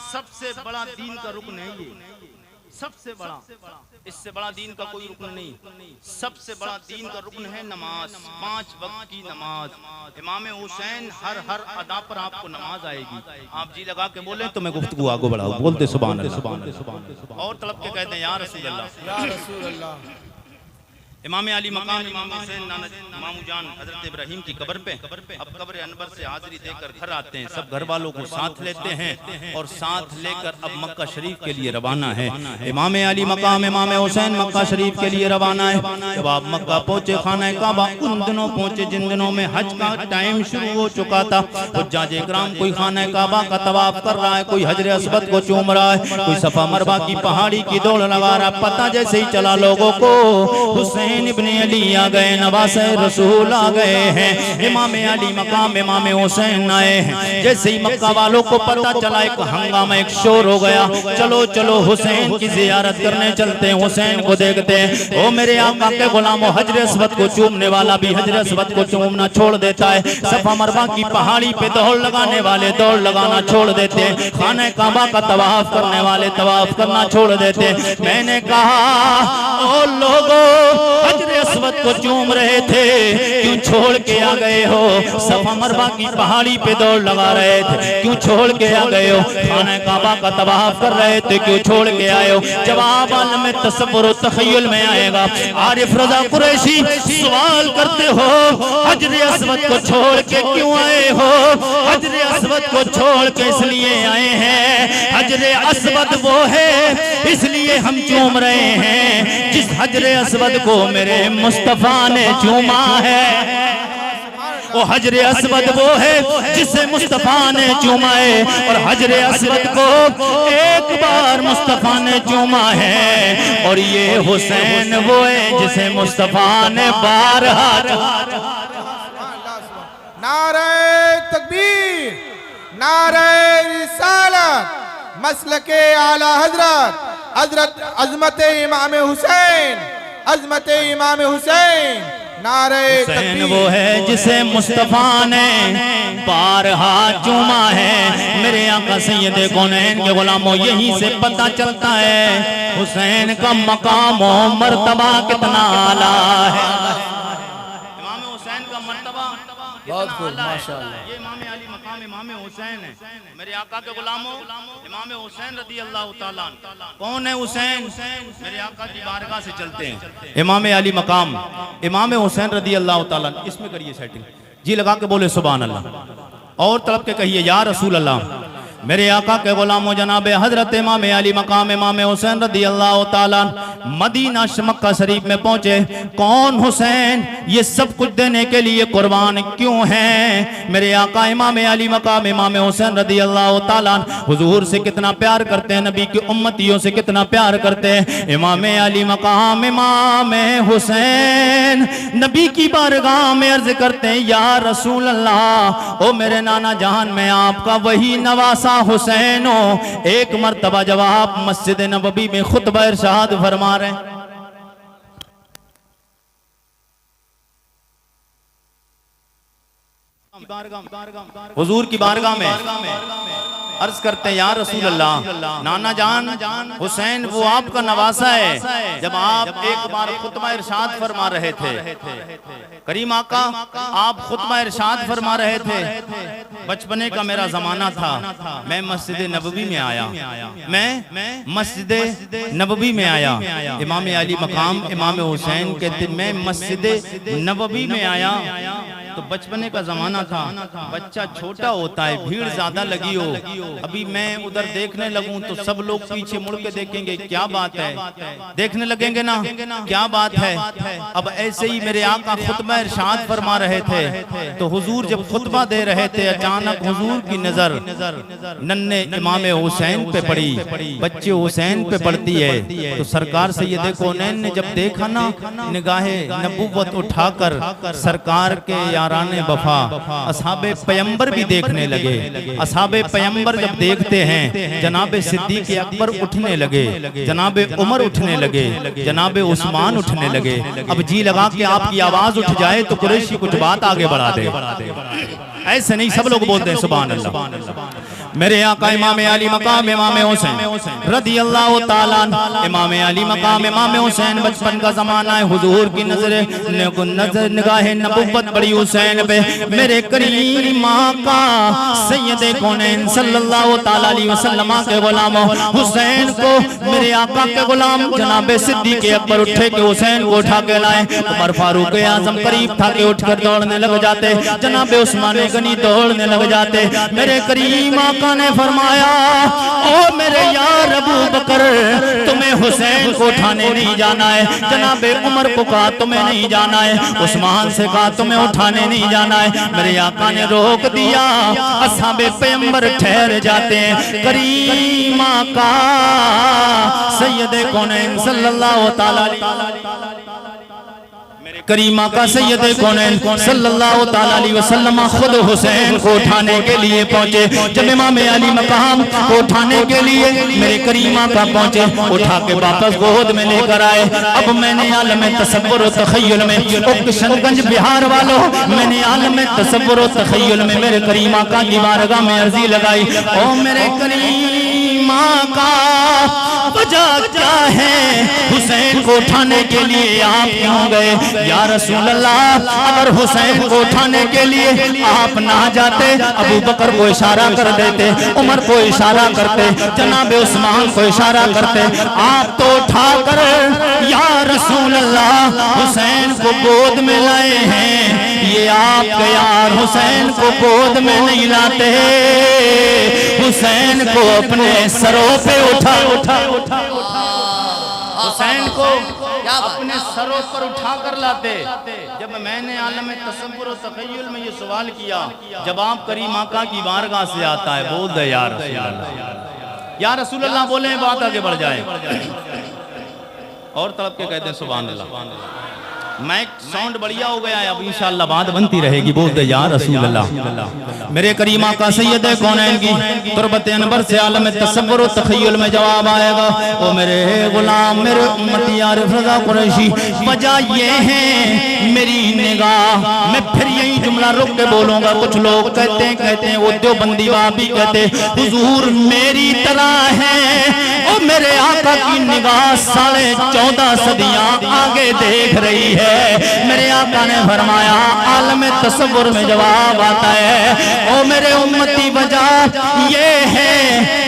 सबसे बड़ा दीन का रुकन है। ये सबसे बड़ा, इससे बड़ा दीन का कोई रुकन नहीं। सबसे बड़ा दीन का रुकन है नमाज, 5 वक्त की नमाज। इमाम हुसैन हर अदा पर आपको नमाज आएगी। आप जी लगा के बोले तो मैं गुफ्तगू आगे बढ़ाऊं। बोलते सुभान अल्लाह और तड़प के कहते हैं या रसूल अल्लाह, या रसूल अल्लाह। इमाम अली मकाम इमाम हुसैन मामू जान हजरत इब्राहिम की कब्र पे अब कब्र अनवर से हाजिरी देकर घर आते हैं। सब घर वालों को साथ लेते हैं और साथ लेकर अब मक्का शरीफ के लिए रवाना है। इमाम अली मकाम इमाम हुसैन मक्का शरीफ के लिए रवाना है। जब आप मक्का पहुंचे, खाना काबा उन दिनों पहुंचे जिन दिनों में हज का टाइम शुरू हो चुका था। हुज्जाज इकराम कोई खाना काबा का तवाफ कर रहा है, कोई हजर अस्वद को चूम रहा है, कोई सफा मरवा की पहाड़ी की दौड़ लगा रहा। पता जैसे ही चला लोगों को हुसैन इब्ने अली आ गए, नवासे रसूल आ गए हैं। इमाम अली मकाम इमाम हुसैन आए हैं। जैसे ही मक्का वालों को पता चला एक हंगामा, एक शोर हो गया। चलो चलो हुसैन की जियारत करने चलते हैं, हुसैन को देखते हैं। ओ मेरे आका के गुलामों, हजर अस्वद को चूमने वाला भी हजर अस्वद को चूमना छोड़ देता है। सफा मरवा की पहाड़ी पे दौड़ लगाने वाले दौड़ लगाना छोड़ देते हैं। खाने काबा का तवाफ करने वाले तवाफ करना छोड़ देते हैं। मैंने कहा ओ लोगों, हजर अस्वद को चूम रहे थे, क्यों छोड़ के आ गए हो? सफा मरवा की पहाड़ी पे दौड़ लगा रहे थे, क्यों छोड़ के आ गए हो? खाना काबा का तवाफ कर रहे थे, क्यों छोड़ के आए हो? जवाब में तसव्वुर और तखय्युल में आएगा। आरिफ रजा कुरैशी सवाल करते हो, हजर अस्वद को छोड़ के क्यों आए हो? हजर अस्वद को छोड़ के इसलिए आए हैं, हजर अस्वद वो है इसलिए हम चूम रहे हैं जिस हजर अस्वद को मेरे मुस्तफा ने चूमा है। वो हजर अस्वद वो है जिसे मुस्तफा ने चूमा है, और हजर अस्वद को एक बार मुस्तफा ने चूमा है। और ये हुसैन वो है जिसे मुस्तफा ने बारहा। नारे तकबीर, नारे रिसालत, मसलके आला हजरत, हजरत अजमत इमाम हुसैन, अजमत इमाम हुसैन। नारे हुसैन वो है जिसे मुस्तफा ने बारहा चूमा है। मेरे आका सैयद कौनैन के गुलामों, यहीं से पता चलता है हुसैन का मकाम और मर्तबा कितना आला है। इमाम हुसैन का मर्तबा बहुत खूब, माशाअल्लाह। ये इमाम अली मकाम इमाम हुसैन है। मेरे आका के गुलामों, इमाम हुसैन रदी अल्लाह ताला अन्हु। कौन है हुसैन? मेरे आका की बारगाह से चलते हैं। इमाम अली मकाम इमाम हुसैन रदी अल्लाह ताला अन्हु। इसमें करिए सेटिंग जी, लगा के बोले सुभान अल्लाह और तलब के कहिए या रसूल अल्लाह। मेरे आका के गुलामों जनाब हजरत इमाम अली मकाम इमाम हुसैन रदी अल्लाह ताला मदीना मक्का शरीफ में पहुंचे। कौन हुसैन? ये सब कुछ देने के लिए कुर्बान क्यों हैं? मेरे आका इमाम अली मकाम इमाम हुसैन रदी अल्लाह ताला हुजूर से कितना प्यार करते हैं, नबी की उम्मतियों से कितना प्यार करते हैं। इमाम अली मकाम इमाम हुसैन नबी की बारगाह में अर्ज करते हैं या रसूल अल्लाह, ओ मेरे नाना जान मैं आपका वही नवासा हुसैन हो। एक मर्तबा जब आप मस्जिद नबवी में खुतबा इरशाद फरमा रहे हैं, हुजूर की बारगाह में अर्ज करते हैं या रसूल अल्लाह, नाना जान हुसैन वो आपका नवासा है। जब आप एक बार खुतबा इरशाद फरमा रहे थे, करीम आका आप खुतबा इरशाद फरमा रहे थे, बचपने का मेरा जमाना था, मैं मस्जिद नबवी में आया, मैं मस्जिद नबवी में आया। इमाम अली मकाम इमाम हुसैन कहते मैं मस्जिद नबवी में आया तो बचपने का जमाना था, बच्चा छोटा होता है, भीड़ ज्यादा लगी हो, अभी मैं उधर देखने लगूं तो सब लोग पीछे मुड़ के देखेंगे क्या बात है, देखने लगेंगे ना क्या बात है। अब ऐसे ही मेरे आका खुतबा इरशाद फरमा रहे थे तो हुजूर जब खुतबा दे रहे थे अचानक हुजूर की नजर नन्हे इमाम हुसैन पे पड़ी, बच्चे हुसैन पे पड़ती है तो सरकार से ये देखो नैन ने जब देखा ना निगाहे नबूवत उठाकर सरकार के याराने वफा असहाबे पैगंबर भी देखने लगे। असहाबे पैगंबर जब देखते हैं जनाबे सिद्दीक अकबर उठने लगे, जनाबे उमर उठने लगे, जनाबे उस्मान उठने लगे। अब जी लगा के आपकी आवाज उठ जाए तो कुरैशी कुछ बात आगे बढ़ा दे, ऐसे नहीं सब लोग बोलते हैं सुभान अल्लाह। मेरे आका इमाम अली मकाम इमाम हुसैन रदी अल्लाह ताला इमाम अली मकाम इमाम हुसैन बचपन का जमाना है, हुजूर की नजर निगाह नबुव्वत बड़ी हुसैन पे। मेरे करीम आका सैयदे कौनैन सल्लल्लाहु ताला अलैहि वसल्लम के गुलाम हुसैन को मेरे आका के गुलाम जनाबे सिद्दीक अकबर उठे के हुसैन को उठा के लाए। उमर फारूक आजम करीब था के उठकर दौड़ने लग जाते, जनाबे उस्मान गनी दौड़ने लग जाते। मेरे करीम आका ने फरमाया ओ मेरे यार अबू बकर तुम्हें हुसैन को उठाने नहीं जाना है, जनाबे उमर को कहा तुम्हें नहीं जाना है, उस्मान से कहा तुम्हें उठाने नहीं जाना है। मेरे आका ने रोक दिया, असहाबे पैगंबर ठहर जाते हैं। करीम आका सैयदे कौनैन सल्लल्लाहु ताला करीमा का सैयदे कौनैन सल्लल्लाहु ताला अलैहि वसल्लम खुद हुसैन को उठाने के लिए पहुंचे। जब इमाम अली मकाम को उठाने के लिए मेरे करीमा का पहुंचे, उठा के वापस गोद में लेकर आए। अब मैंने आलम तसव्वुर व तखय्युल में किशनगंज बिहार वालों, मैंने आलम तसव्वुर व तखय्युल में मेरे करीमा का की बारगाह में अर्जी लगाई, ओ मेरे करीमा का वजह क्या है, हुसैन को उठाने के लिए आप क्यों गए? या रसूल अल्लाह अगर हुसैन को उठाने के लिए आप ना जाते, अबू बकर को इशारा कर देते, उमर को इशारा करते, जनाब उस्मान को इशारा करते, आप तो उठाकर या रसूल अल्लाह हुसैन को गोद में लाए हैं, ये आप यार हुसैन को गोद में नहीं लाते, हुसैन को अपने सरों पे उठा हुसैन को अपने सरों पर उठा कर लाते। जब मैंने आलम तसव्वुर व तखय्युल में ये सवाल किया, जवाब करीम आका की बारगाह से आता है, बोल दे या रसूल अल्लाह, या रसूल अल्लाह बोले बात आगे बढ़ जाए और तड़प के कहते हैं सुभान अल्लाह। माइक साउंड बढ़िया हो गया है, अब इंशाअल्लाह बात बनती रहेगी, बोल दे या रसूल अल्लाह। मेरे करीमा का सैयदे कौनैन की तुरबत अनवर से आलम तसव्वुर व तखय्युल में जवाब आएगा, ओ मेरे गुलाम मेरे उम्मती आरिफ रज़ा कुरैशी, वजह ये है मेरी निगाह। मैं फिर यही जुमला रुक के बोलूंगा, कुछ लोग कहते हैं वो देवबंदी वाबी कहते हुजूर मेरी तरह है, ओ मेरे आका की निगाह 14.5 सदियां आगे देख रही है। मेरे आका ने फरमाया आलम तसव्वुर में जवाब आता है, ओ मेरे उम्मती वजह ये है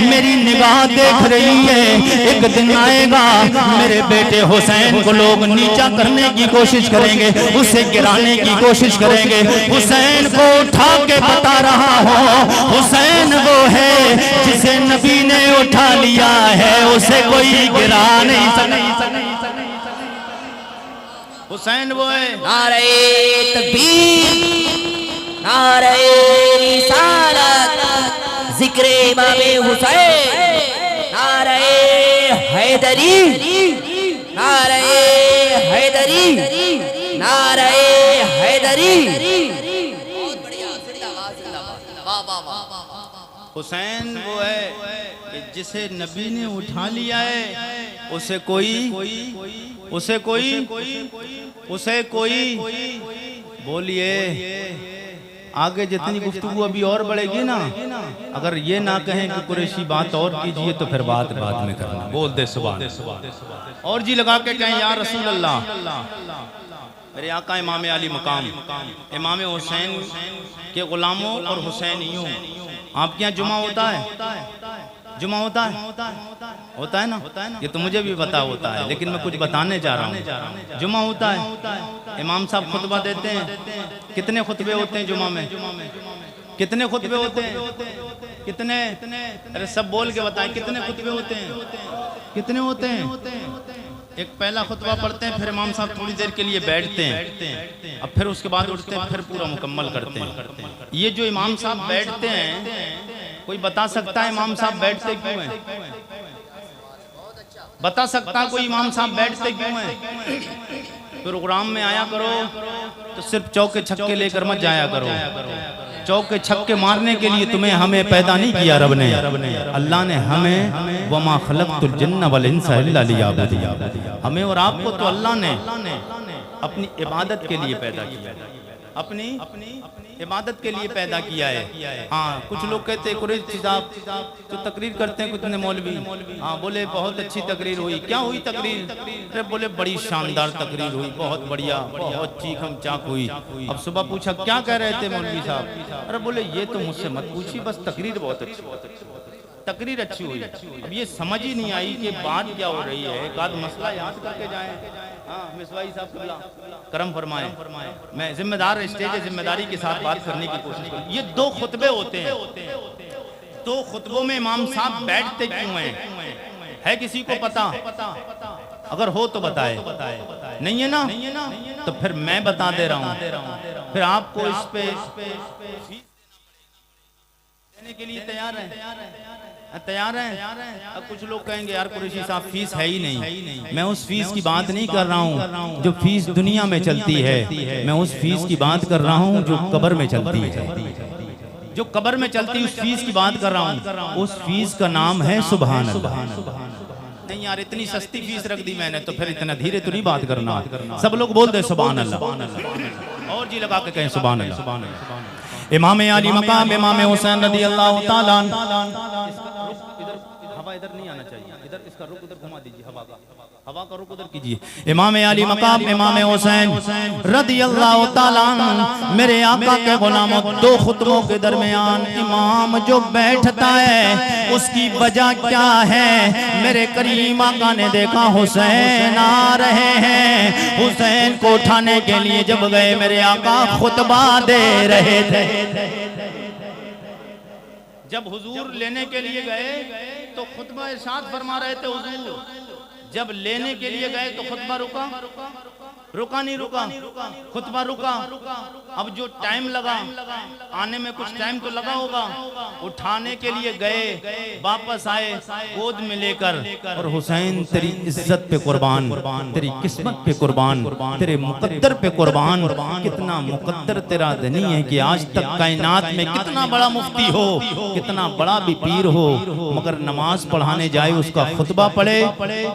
मेरी निगाह देख रही है, एक दिन आएगा मेरे बेटे हुसैन को लोग नीचा करने की कोशिश करेंगे, उसे गिराने की कोशिश करेंगे। हुसैन को उठा के बता रहा हूँ, हुसैन वो है जिसे नबी ने उठा लिया है, उसे कोई गिरा नहीं सकता। हुसैन वो है। नारे तकबीर, नारे रिसालत, जिक्रे इमामे हुसैन, नारे हैदरी, नारे हैदरी, नारे हैदरी। बहुत बढ़िया, जिंदाबाद जिंदाबाद, वाह वाह वाह। हुसैन वो है कि जिसे नबी ने उठा लिया है, उसे कोई बोलिए आगे जितनी गुफ्तगू अभी और बढ़ेगी ना, अगर ये ना कहें कि कुरैशी बात और कीजिए तो फिर बात बाद में करना। बोल दे सुभान और जी लगा के कहें या रसूल अल्लाह। मेरे आका इमाम अली मकाम इमाम हुसैन के गुलामों और हुसैनियों, आपके यहाँ जुमा होता है? जुमा होता है ना? ये तो मुझे भी पता होता है, लेकिन मैं कुछ बताने जा रहा हूँ। जुमा होता है, इमाम साहब खुतबा देते हैं। कितने खुतबे होते हैं जुमा में? कितने खुतबे होते हैं? कितने? अरे सब बोल के बताएं, कितने खुतबे होते हैं? कितने होते हैं? एक पहला खुतबा पढ़ते हैं, फिर इमाम साहब थोड़ी देर के लिए बैठते हैं, अब फिर उसके बाद उठते हैं, फिर पूरा मुकम्मल करते हैं। ये जो इमाम साहब बैठते हैं, कोई बता सकता है इमाम साहब बैठते क्यों हैं? बता सकता कोई इमाम साहब बैठते क्यों हैं? प्रोग्राम में आया करो तो सिर्फ चौके छक्के लेकर मत जाया करो। चौके छक्के मारने के लिए तुम्हें हमें पैदा नहीं किया रब ने। अल्लाह ने हमें वमा खलक़तुल जिन्न वल इंसा इल्ला लियअबुदून, हमें और आपको तो अल्लाह ने अपनी इबादत के लिए पैदा किया, अपनी इबादत के लिए पैदा किया है। हाँ, कुछ लोग कहते हैं कुरैशी साहब तो तकरीर करते हैं, कुछ ने मौलवी, हाँ बोले बहुत अच्छी तकरीर हुई। क्या हुई तकरीर? अरे बोले बड़ी शानदार तकरीर हुई, बहुत बढ़िया, बहुत चीखम चाक हुई। अब सुबह पूछा क्या कह रहे थे मौलवी साहब? अरे बोले ये तो मुझसे मत पूछिए, बस तकरीर बहुत अच्छी, तकरीर अच्छी हुई। अब ये समझ ही नहीं आई कि बात क्या हो रही है। एक आध मसला याद करके जाए। हाँ मिसवाई साहब करम फरमाए। मैं जिम्मेदार स्टेज जिम्मेदारी के साथ बात करने की कोशिश करूँ। ये दो खुतबे होते हैं, दो खुतबों में इमाम साहब बैठते क्यों हैं? है किसी को पता? अगर हो तो बताए। नहीं है ना? तो फिर मैं बता दे रहा हूँ, फिर आपको इस पे देने के लिए तैयार हैं? अब कुछ लोग कहेंगे यार कुरैशी साहब फीस है ही नहीं। मैं उस फीस की बात नहीं कर रहा हूँ जो फीस दुनिया में चलती है, मैं उस फीस की बात कर रहा हूँ जो कब्र में चलती है। जो कब्र में चलती उस फीस की बात कर रहा हूँ। उस फीस का नाम है सुभान अल्लाह। नहीं यार इतनी सस्ती फीस रख दी मैंने, तो फिर इतना धीरे तो नहीं बात करना। सब लोग बोल दे सुभान अल्लाह और जी लगा के कहें सुभान अल्लाह। इमाम अली मकाम इमाम हुसैन रज़ी अल्लाह ताला हवा इधर नहीं आना चाहिए, इधर इसका रुख उधर घुमा दीजिए, हवा का रुख उधर कीजिए। इमाम अली मकाम इमाम हुसैन रज़ी अल्लाह ताला मेरे आका के गुलामों, दो खुतबों के दरमियान इमाम जो बैठता है उसकी वजह क्या है? मेरे करीम आका ने देखा हुसैन आ रहे हैं। हुसैन को उठाने के लिए जब गए मेरे आका खुतबा दे रहे थे। जब हुजूर लेने के लिए गए तो खुतबा इरशाद फरमा रहे थे हुजूर। जब लेने के लिए गए तो खुतबा रुका नहीं, खुतबा रुका। अब जो टाइम लगा आने में, कुछ टाइम तो लगा होगा। उठाने के लिए गए, वापस आए गोद में लेकर, और हुसैन तेरी इज्जत पे कुर्बान, तेरी किस्मत पे कुर्बान, तेरे मुकद्दर पे कुर्बान। कितना मुकद्दर तेरा धनी है कि आज तक कायनात में कितना बड़ा मुफ्ती हो, कितना बड़ा भी पीर हो, मगर नमाज पढ़ाने जाए उसका खुतबा पढ़े,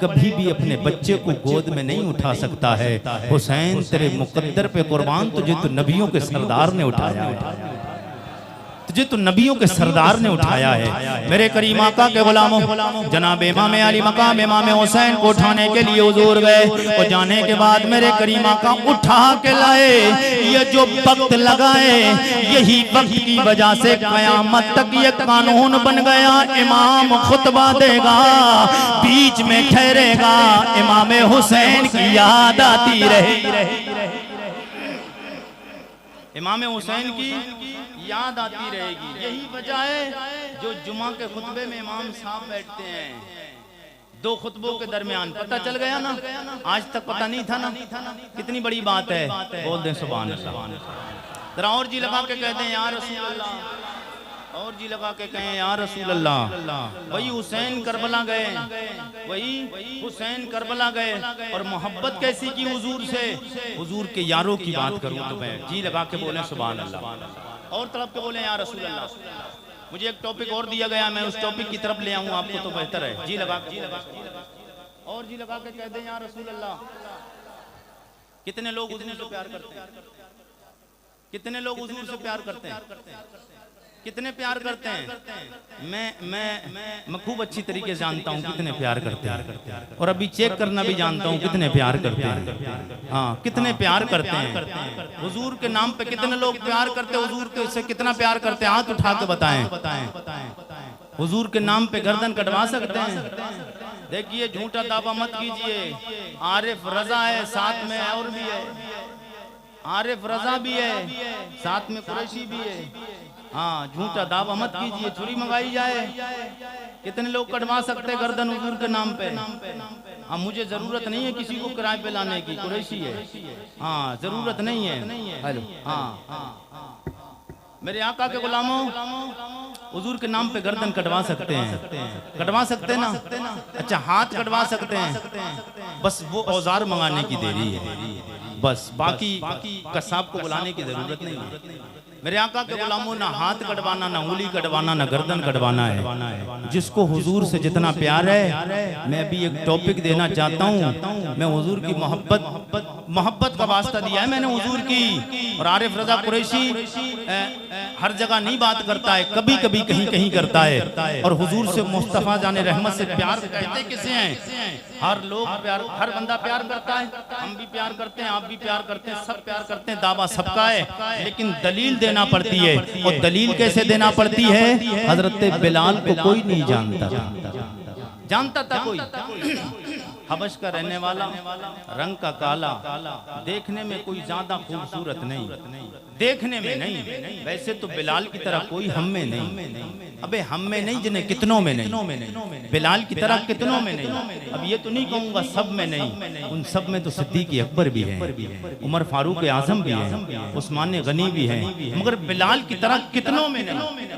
कभी भी अपने बच्चे को गोद में नहीं उठा सकता है। हुसैन तेरे मुकद्दर पे कुर्बान, तुझे तो नबियों के सरदार ने उठाया है, तो नबियों के सरदार ने उठाया है। मेरे करीम आका के गुलामों, जनाब इमाम अली मकाम इमाम हुसैन को उठाने के लिए हुजूर गए और जाने के बाद मेरे करीम आका उठा के लाए। ये जो वक्त लगाए, यही वक्त की वजह से कयामत तक ये कानून बन गया। इमाम खुतबा देगा, बीच में ठहरेगा, इमाम हुसैन की याद आती रहे। इमाम हुसैन की याद आती रहेगी। यही वजह है जो जुमा के खुतबे में इमाम साहब बैठते हैं, दो खुतबों के दरमियान पता चल गया ना, आज तक पता नहीं था ना, कितनी बड़ी बात है। बोल दें सुभान अल्लाह। जरा और जी लगा के कहते हैं या रसूल अल्लाह, और जी लगा के कहें या रसूल अल्लाह। वही हुसैन करबला गए, वही हुसैन करबला गए और मोहब्बत कैसी की हुजूर से। हुजूर के यारों की बात करूं तो मैं जी लगा के बोले सुभान अल्लाह, और तरफ के बोले या रसूल अल्लाह। मुझे एक टॉपिक और दिया गया, मैं उस टॉपिक की तरफ ले आऊं आपको तो बेहतर है। जी लगा के और जी लगा के कह दें या रसूल अल्लाह। कितने लोग हुजूर से प्यार करते हैं, कितने लोग हुजूर से प्यार करते हैं, कितने प्यार करते हैं। मैं खूब अच्छी तरीके से जानता हूँ कितने प्यार करते हैं, और अभी चेक करना भी जानता हूँ कितने प्यार करते हैं। हाँ, कितने प्यार करते हैं हुजूर के नाम पे, कितने लोग प्यार करते हैं हुजूर के, से कितना प्यार करते हैं हाथ उठा के बताएं। हुजूर के नाम पे गर्दन कटवा सकते हैं। देखिए झूठा दावा मत कीजिए। आरिफ रजा है, साथ में और भी है, आरिफ रजा भी है, साथ में कुरैशी भी है। हाँ, झूठा दावा मत कीजिए, छुरी मंगाई जाए। कितने लोग कटवा सकते गर्दन हुजूर के नाम पे। हाँ, मुझे जरूरत नहीं है किसी को किराए पे लाने की, कुरैशी है। हाँ, जरूरत नहीं है। हेलो, हाँ, मेरे आका के गुलामों, हुजूर के नाम पे गर्दन कटवा सकते हैं, कटवा सकते हैं ना। अच्छा, हाथ कटवा सकते हैं, बस वो औजार मंगाने की देरी है, बस। बाकी कसाब को बुलाने की जरूरत नहीं है। मेरे आका के गुलामों, ना हाथ कटवाना, ना उंगली कटवाना, ना गर्दन कटवाना है। जिसको हुजूर से जितना प्यार है, मैं अभी एक टॉपिक देना चाहता हूँ। मैं हुजूर की मोहब्बत का वास्ता दिया है मैंने हुजूर की। और आरिफ रजा कुरैशी हर जगह नहीं बात करता है, कभी कभी कहीं कहीं करता है। और हुजूर से मुस्तफा जाने रहमत से प्यार कहते किसे हैं? हर लोग प्यार, हर बंदा प्यार करता है। हम भी प्यार करते हैं, आप भी प्यार करते हैं, सब प्यार करते हैं, दावा सबका है। लेकिन दलील देना पड़ती है, और दलील कैसे देना पड़ती है? हजरत बिलाल को कोई नहीं जानता था कोई। हबश का रहने वाला, रंग का काला, देखने में कोई ज्यादा खूबसूरत नहीं, देखने में नहीं। वैसे तो बिलाल की तरह कोई हम में नहीं। अबे हम में नहीं, जिन्हें कितनों में नहीं, बिलाल की तरह कितनों में नहीं। अब ये तो नहीं कहूंगा सब में नहीं, उन सब में तो सिद्दीक अकबर भी है, उमर फारूक आजम भी है, उस्मान गनी भी है, मगर बिलाल की तरह कितनों में नहीं,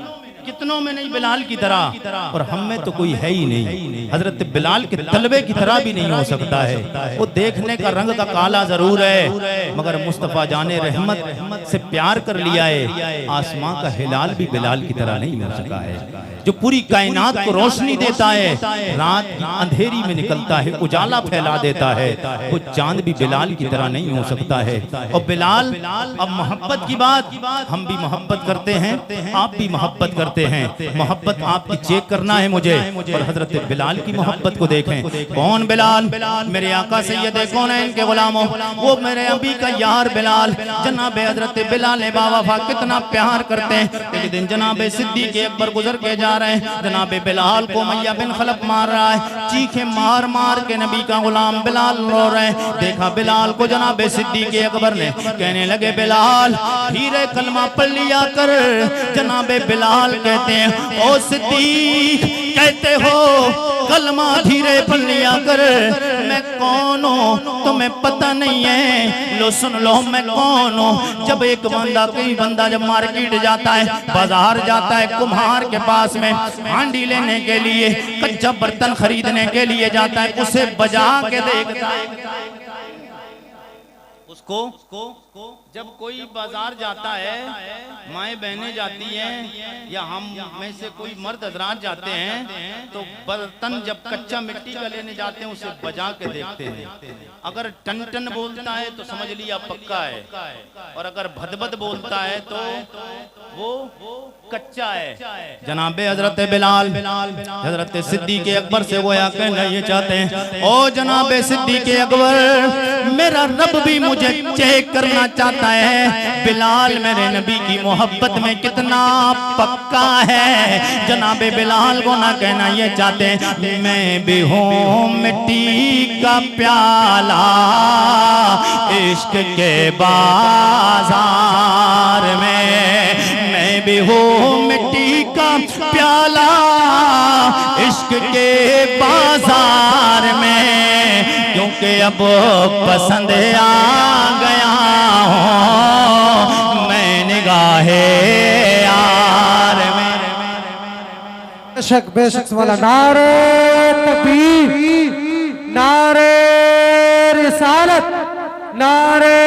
कितनों में नहीं बिलाल की तरह। और हम में तो कोई है ही नहीं। हजरत बिलाल के तलबे की तरह भी नहीं हो सकता है। वो देखने का रंग का काला जरूर है, मगर मुस्तफा जाने रहमत से प्यार कर लिया है। आसमां का हिलाल भी बिलाल की तरह नहीं हो सका है। जो पूरी कायनात को रोशनी देता है, रात की अंधेरी में निकलता है, उजाला फैला देता है, वो चांद भी बिलाल की तरह नहीं हो सकता है। और बिलाल, अब मोहब्बत की बात, हम भी मोहब्बत करते हैं, आप भी मोहब्बत करते हैं। मोहब्बत आपकी चेक करना है मुझे। और हजरत बिलाल की मोहब्बत को देखें। कौन बिलाल? मेरे आका सैयद कौनैन के गुलामों, वो मेरे अभी का यार बिलाल, जनाब हजरत बिलाल बावफा कितना प्यार करते हैं। एक दिन जनाब सिद्दीक अकबर गुजर के जा रहे हैं, जनाब बिलाल को मैया बिन खलफ मार रहा है, चीखे मार मार के नबी का गुलाम बिलाल रो रहे हैं। देखा बिलाल को जनाब सिद्दीक अकबर ने, कहने लगे बिलाल धीरे कलमा पढ़ लिया कर। जनाब बिलाल कहते हैं, ओ सिद्दीक कहते हो कलमा धीरे पढ़ लिया कर। मैं कौन हूँ तुम्हें पता नहीं है? लो सुन लो मैं कौन हूँ। जब एक बंदा, कोई बंदा जब मार्केट जाता है, बाजार जाता है, कुम्हार के पास में हांडी लेने के लिए, कच्चा बर्तन खरीदने के लिए जाता है, उसे बजा के देखता है। उसको जब कोई बाजार जाता है, माएँ बहनें जाती हैं या हम में से कोई मर्द हजरात जाते हैं, तो बर्तन जब कच्चा मिट्टी का लेने जाते हैं उसे बजा के देखते हैं। अगर टन टन बोलता है तो समझ लिया पक्का है, और अगर भदभद बोलता है तो वो कच्चा है। जनाबे हजरत बिलाल हजरत सिद्दीक़ अकबर से गोया कहना ये चाहते हैं, ओ जनाबे सिद्दीक़ अकबर, मेरा रब भी मुझे चेक करना चाहता है बिलाल मेरे नबी की मोहब्बत में कितना पक्का है। जनाबे बिलाल को ना कहना ये चाहते हैं, मैं भी हूँ मिट्टी का प्याला इश्क के बाजार में, मैं भी हूँ मिट्टी का प्याला इश्क के बाजार में, क्योंकि अब पसंद आ गया हूँ मैं निगाहे यार में। बेशक वाला नारे तकबीर, नारे रिसालत, नारे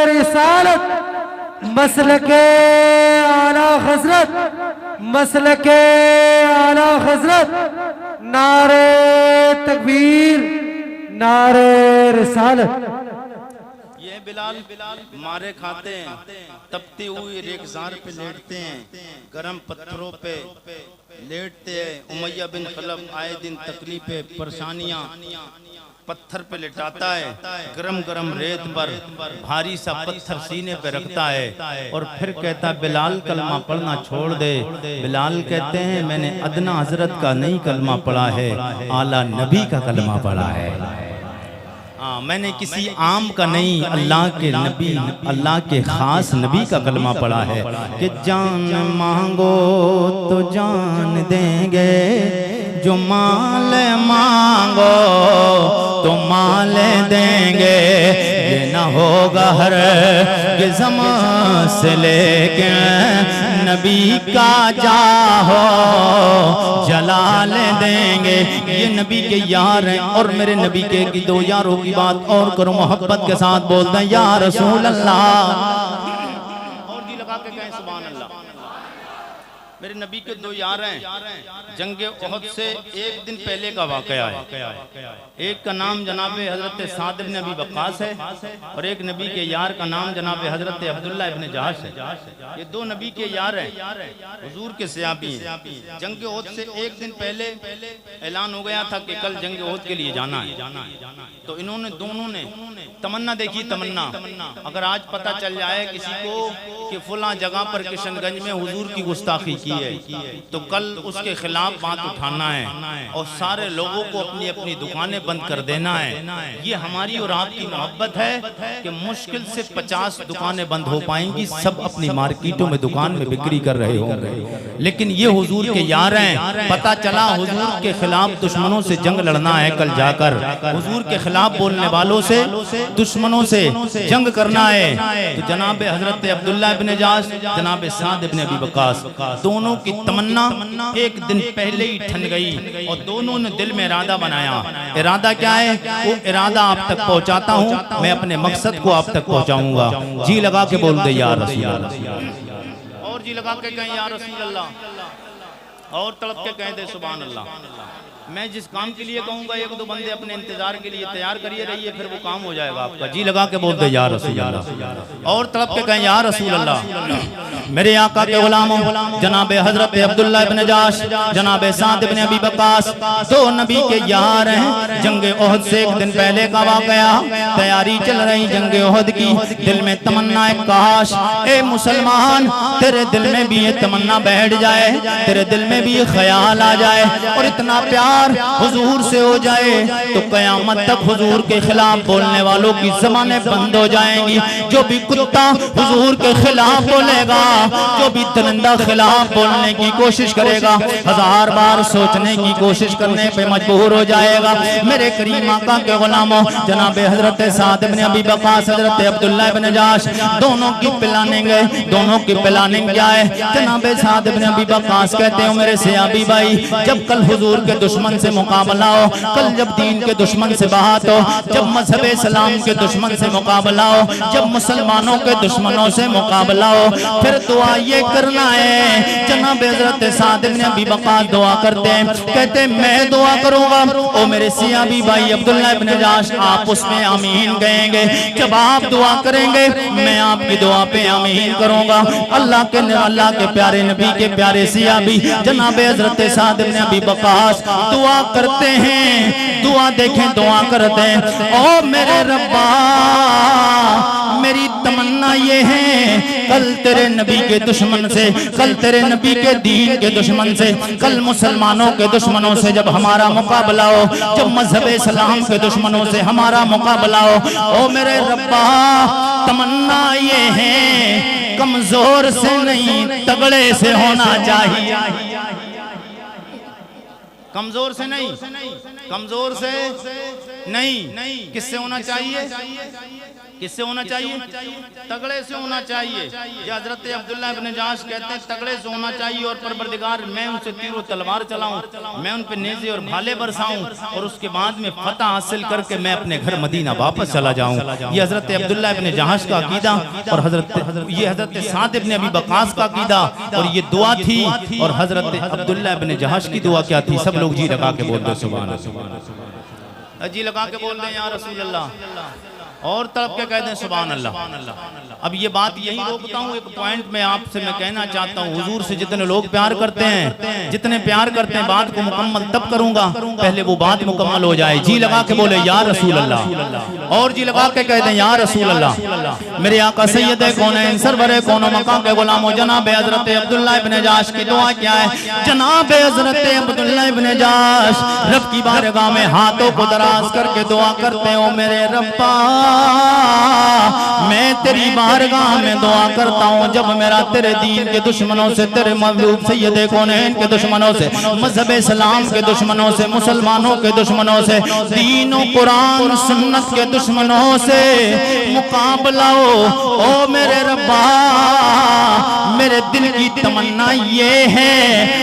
रिसालत, मसलके आला हजरत, मसलके आला हजरत, नारे तकबीर, नारे रिसालत। ये बिलाल मारे खाते हैं, तपती हुई रेगिस्तान पे लेटते हैं, गरम पत्थरों पे लेटते हैं। उमैया बिन खलफ आए दिन तकलीफे परेशानियां पत्थर पे लिटाता है, गरम गरम रेत पर भारी सा पत्थर सीने पे रखता है और फिर कहता है बिलाल कलमा पढ़ना छोड़ दे। बिलाल कहते हैं मैंने अदना हजरत का नहीं कलमा पढ़ा है, आला नबी का कलमा पढ़ा है। मैंने किसी आम का नहीं, अल्लाह के नबी, अल्लाह के खास नबी का कलमा पढ़ा है कि जान मांगो तो जान देंगे, जो माल मांगो तो माल देंगे, ये न होगा हर गिज़म से लेके नबी का जाहो जलाल देंगे। ये नबी के यार हैं और मेरे नबी के की दो यारों की बात और करो, मोहब्बत के साथ बोलते हैं या रसूल अल्लाह। और जी लगा के कहें सुभान अल्लाह। मेरे नबी के दो यार हैं, जंगे उहद से एक दिन पहले का वाकया है। एक का नाम जनाबे हजरत साद इब्न अबी वक्कास है और एक नबी के यार का नाम जनाबे हजरत अब्दुल्ला इब्न जहाश है। ये दो नबी के यार हैं, हुजूर के सहाबी हैं। जंगे उहद से एक दिन पहले ऐलान हो गया था कि कल जंगे उहद के लिए जाना है। तो इन्होंने दोनों ने तमन्ना देखी, तमन्ना अगर आज पता चल जाए किसी को कि फुला जगह पर किशनगंज में हुजूर की गुस्ताखी की है, तो कल उसके खिलाफ बात उठाना है और सारे लोगों को अपनी अपनी दुकानें बंद कर देना है। ये हमारी और आपकी मोहब्बत है कि मुश्किल से 50 दुकानें बंद हो पाएंगी, सब अपनी मार्केटों में दुकान में बिक्री कर रहे होंगे, लेकिन ये हुजूर के यार हैं। पता चला हुजूर के खिलाफ दुश्मनों से जंग लड़ना है, कल जाकर हुजूर के खिलाफ बोलने वालों से, दुश्मनों से जंग करना है। तो जनाब हजरत अब्दुल्ला इब्न जहाश, जनाब साद इब्न अबी वक्कास, दोनों की तमन्ना एक दिन पहले ही ठन गई और दोनों ने दिल में इरादा बनाया। इरादा क्या है? वो इरादा आप तक पहुंचाता हूं, मैं अपने मकसद को आप तक पहुंचाऊंगा। जी लगा के बोल दे या रसूल अल्लाह, और जी लगा के कहें या रसूल अल्लाह, और तड़प के कह दे सुभान अल्लाह। मैं जिस काम के लिए कहूँगा एक दो बंदे अपने इंतजार के लिए तैयार करिए रहिए, फिर वो काम हो जाएगा आपका। जी लगा के बोलते या रसूल अल्लाह, और तड़प के कहें या रसूल अल्लाह। मेरे आका के गुलामों जनाब हजरत अब्दुल्ला इब्न जहाश, जनाब साद इब्न अबी वक्कास, दो नबी के यार हैं। जंगे उहद से एक दिन पहले का वाकया, तैयारी चल रही जंगे उहद की। दिल में तमन्ना है काश ए मुसलमान तेरे दिल में भी ये तमन्ना बैठ जाए, तेरे दिल में भी ये ख्याल आ जाए और इतना प्यार हुजूर से हो जाए तो कयामत तक हुजूर के खिलाफ बोलने वालों की ज़बानें बंद हो जाएंगी। जो भी कुत्ता हुजूर के खिलाफ बोलेगा जो भी दरिंदा खिलाफ बोलने की कोशिश करेगा 1000 बार सोचने की कोशिश करने पे मजबूर हो जाएगा। मेरे करीम आका के गुलामों जनाब हजरत साद इब्न अबी वक्कास हजरत अब्दुल्ला इब्न जाश दोनों की प्लानिंग है। दोनों की प्लानिंग क्या है? जनाब साद इब्न अबी वक्कास कहते हो मेरे सहाबी भाई, जब कल हुजूर के दुश्मन से मुकाबला हो, कल जब दीन के दुश्मन से बात हो, जब मजहब इस्लाम के दुश्मन से मुकाबला हो, जब मुसलमानों के दुश्मनों से मुकाबला हो, फिर दुआ ये करना है। जनाब हजरत साद इब्न अबी वक्कास दुआ करते हैं, कहते हैं मैं दुआ करूंगा ओ मेरे सहाबी भाई अब्दुल्ला इब्न जाश आप उसमें आमीन कहेंगे। जब आप दुआ करेंगे मैं आपकी दुआ पे आमीन करूंगा। अल्लाह के प्यारे नबी के प्यारे सहाबी जनाब हजरत साद इब्न अबी वक्कास दुआ करते हैं। दुआ देखें दुआ करते हैं, ओ मेरे रब्बा मेरी तमन्ना ये है कल तेरे नबी के दुश्मन से, कल तेरे नबी के दीन के दुश्मन से, कल मुसलमानों के दुश्मनों से जब हमारा मुकाबला हो, जब मजहब इस्लाम के दुश्मनों से हमारा मुकाबला हो, ओ मेरे रब्बा तमन्ना ये है कमजोर से नहीं तगड़े से होना चाहिए। कमजोर से नहीं, कमजोर से नहीं, किससे होना चाहिए? किससे होना चाहिए? तगड़े से होना चाहिए। ये हजरत अब्दुल्ला इब्न जाश कहते हैं तगड़े से होना चाहिए और परवरदिगार मैं उनसे तीर और तलवार चलाऊं, मैं उन पे नेज़े और भाले बरसाऊं और उसके बाद में फतह हासिल करके मैं अपने घर मदीना वापस चला जाऊं। ये हजरत अब्दुल्ला इब्न जाश का अकीदा और ये हजरत साद इब्न अबी वक्कास का अकीदा और ये दुआ थी। और हजरत अब्दुल्ला इब्न जाश की दुआ क्या थी? सब लोग जी लगा के बोल दो सुभान अल्लाह, जी लगा के बोल दें या रसूल अल्लाह और तड़प के कहते हैं सुभान अल्लाह। अब ये बात यही रोकता हूँ, एक पॉइंट में आपसे मैं कहना चाहता हूँ, हुजूर से जितने लोग प्यार करते हैं, जितने प्यार करते हैं, बात को मुकम्मल तब करूंगा पहले वो बात मुकम्मल हो जाए। जी लगा के बोले या रसूल अल्लाह और जी लगा के कहते हैं या रसूल अल्लाह। मेरे आका सैयद कौनैन सरवरे कौनो मकाम के गुलामो जनाब हजरत अब्दुल्ला इब्न जाश की दुआ क्या है? जनाब हजरत अब्दुल्ला इब्न जाश रब की बारगाह में हाथों को दराज करके दुआ करते हो, मेरे रब्बा मैं तेरी बारगाह में दुआ करता हूँ जब मेरा तेरे दीन के दुश्मनों से, तेरे महबूब सैयद कौनैन के दुश्मनों से, मजहब इस्लाम के दुश्मनों से, मुसलमानों के दुश्मनों से, दीन और कुरान सुन्नत के दुश्मनों से मुकाबला हो। ओ मेरे रब्बा मेरे दिल की तमन्ना ये है,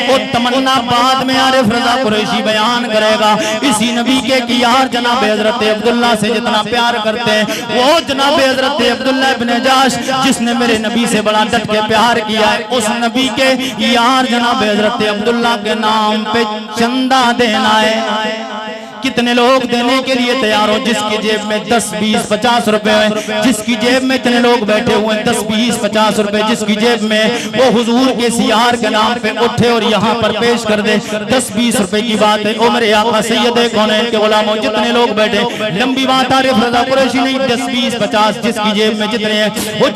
वो तमन्ना बाद में आरिफ रजा कुरैशी बयान करेगा। इसी नबी के यार जनाब हजरत अब्दुल्ला से जितना प्यार करते हैं वो जनाब हजरत अब्दुल्ला इब्न जाश जिसने मेरे नबी से बड़ा डट के प्यार किया है, उस नबी के यार जनाब हजरत अब्दुल्ला के नाम पे चंदा देना है। कितने लोग देने के लिए तैयार हो? जिसकी जेब में 10, 20, 50 रुपए है, जिसकी जेब में इतने लोग बैठे हुए हैं 10, 20, 50 रुपए, जिसकी जेब में वो हुजूर के सियार के नाम पे उठे और यहाँ पर पेश कर दे 10, 20 रुपए की बात है। ओ मेरे आका सैयद कौनैन के गुलामों जितने लोग बैठे, लंबी बात आरिफ रजा कुरैशी नहीं, 10, 20, 50 जिसकी जेब में जितने हैं वो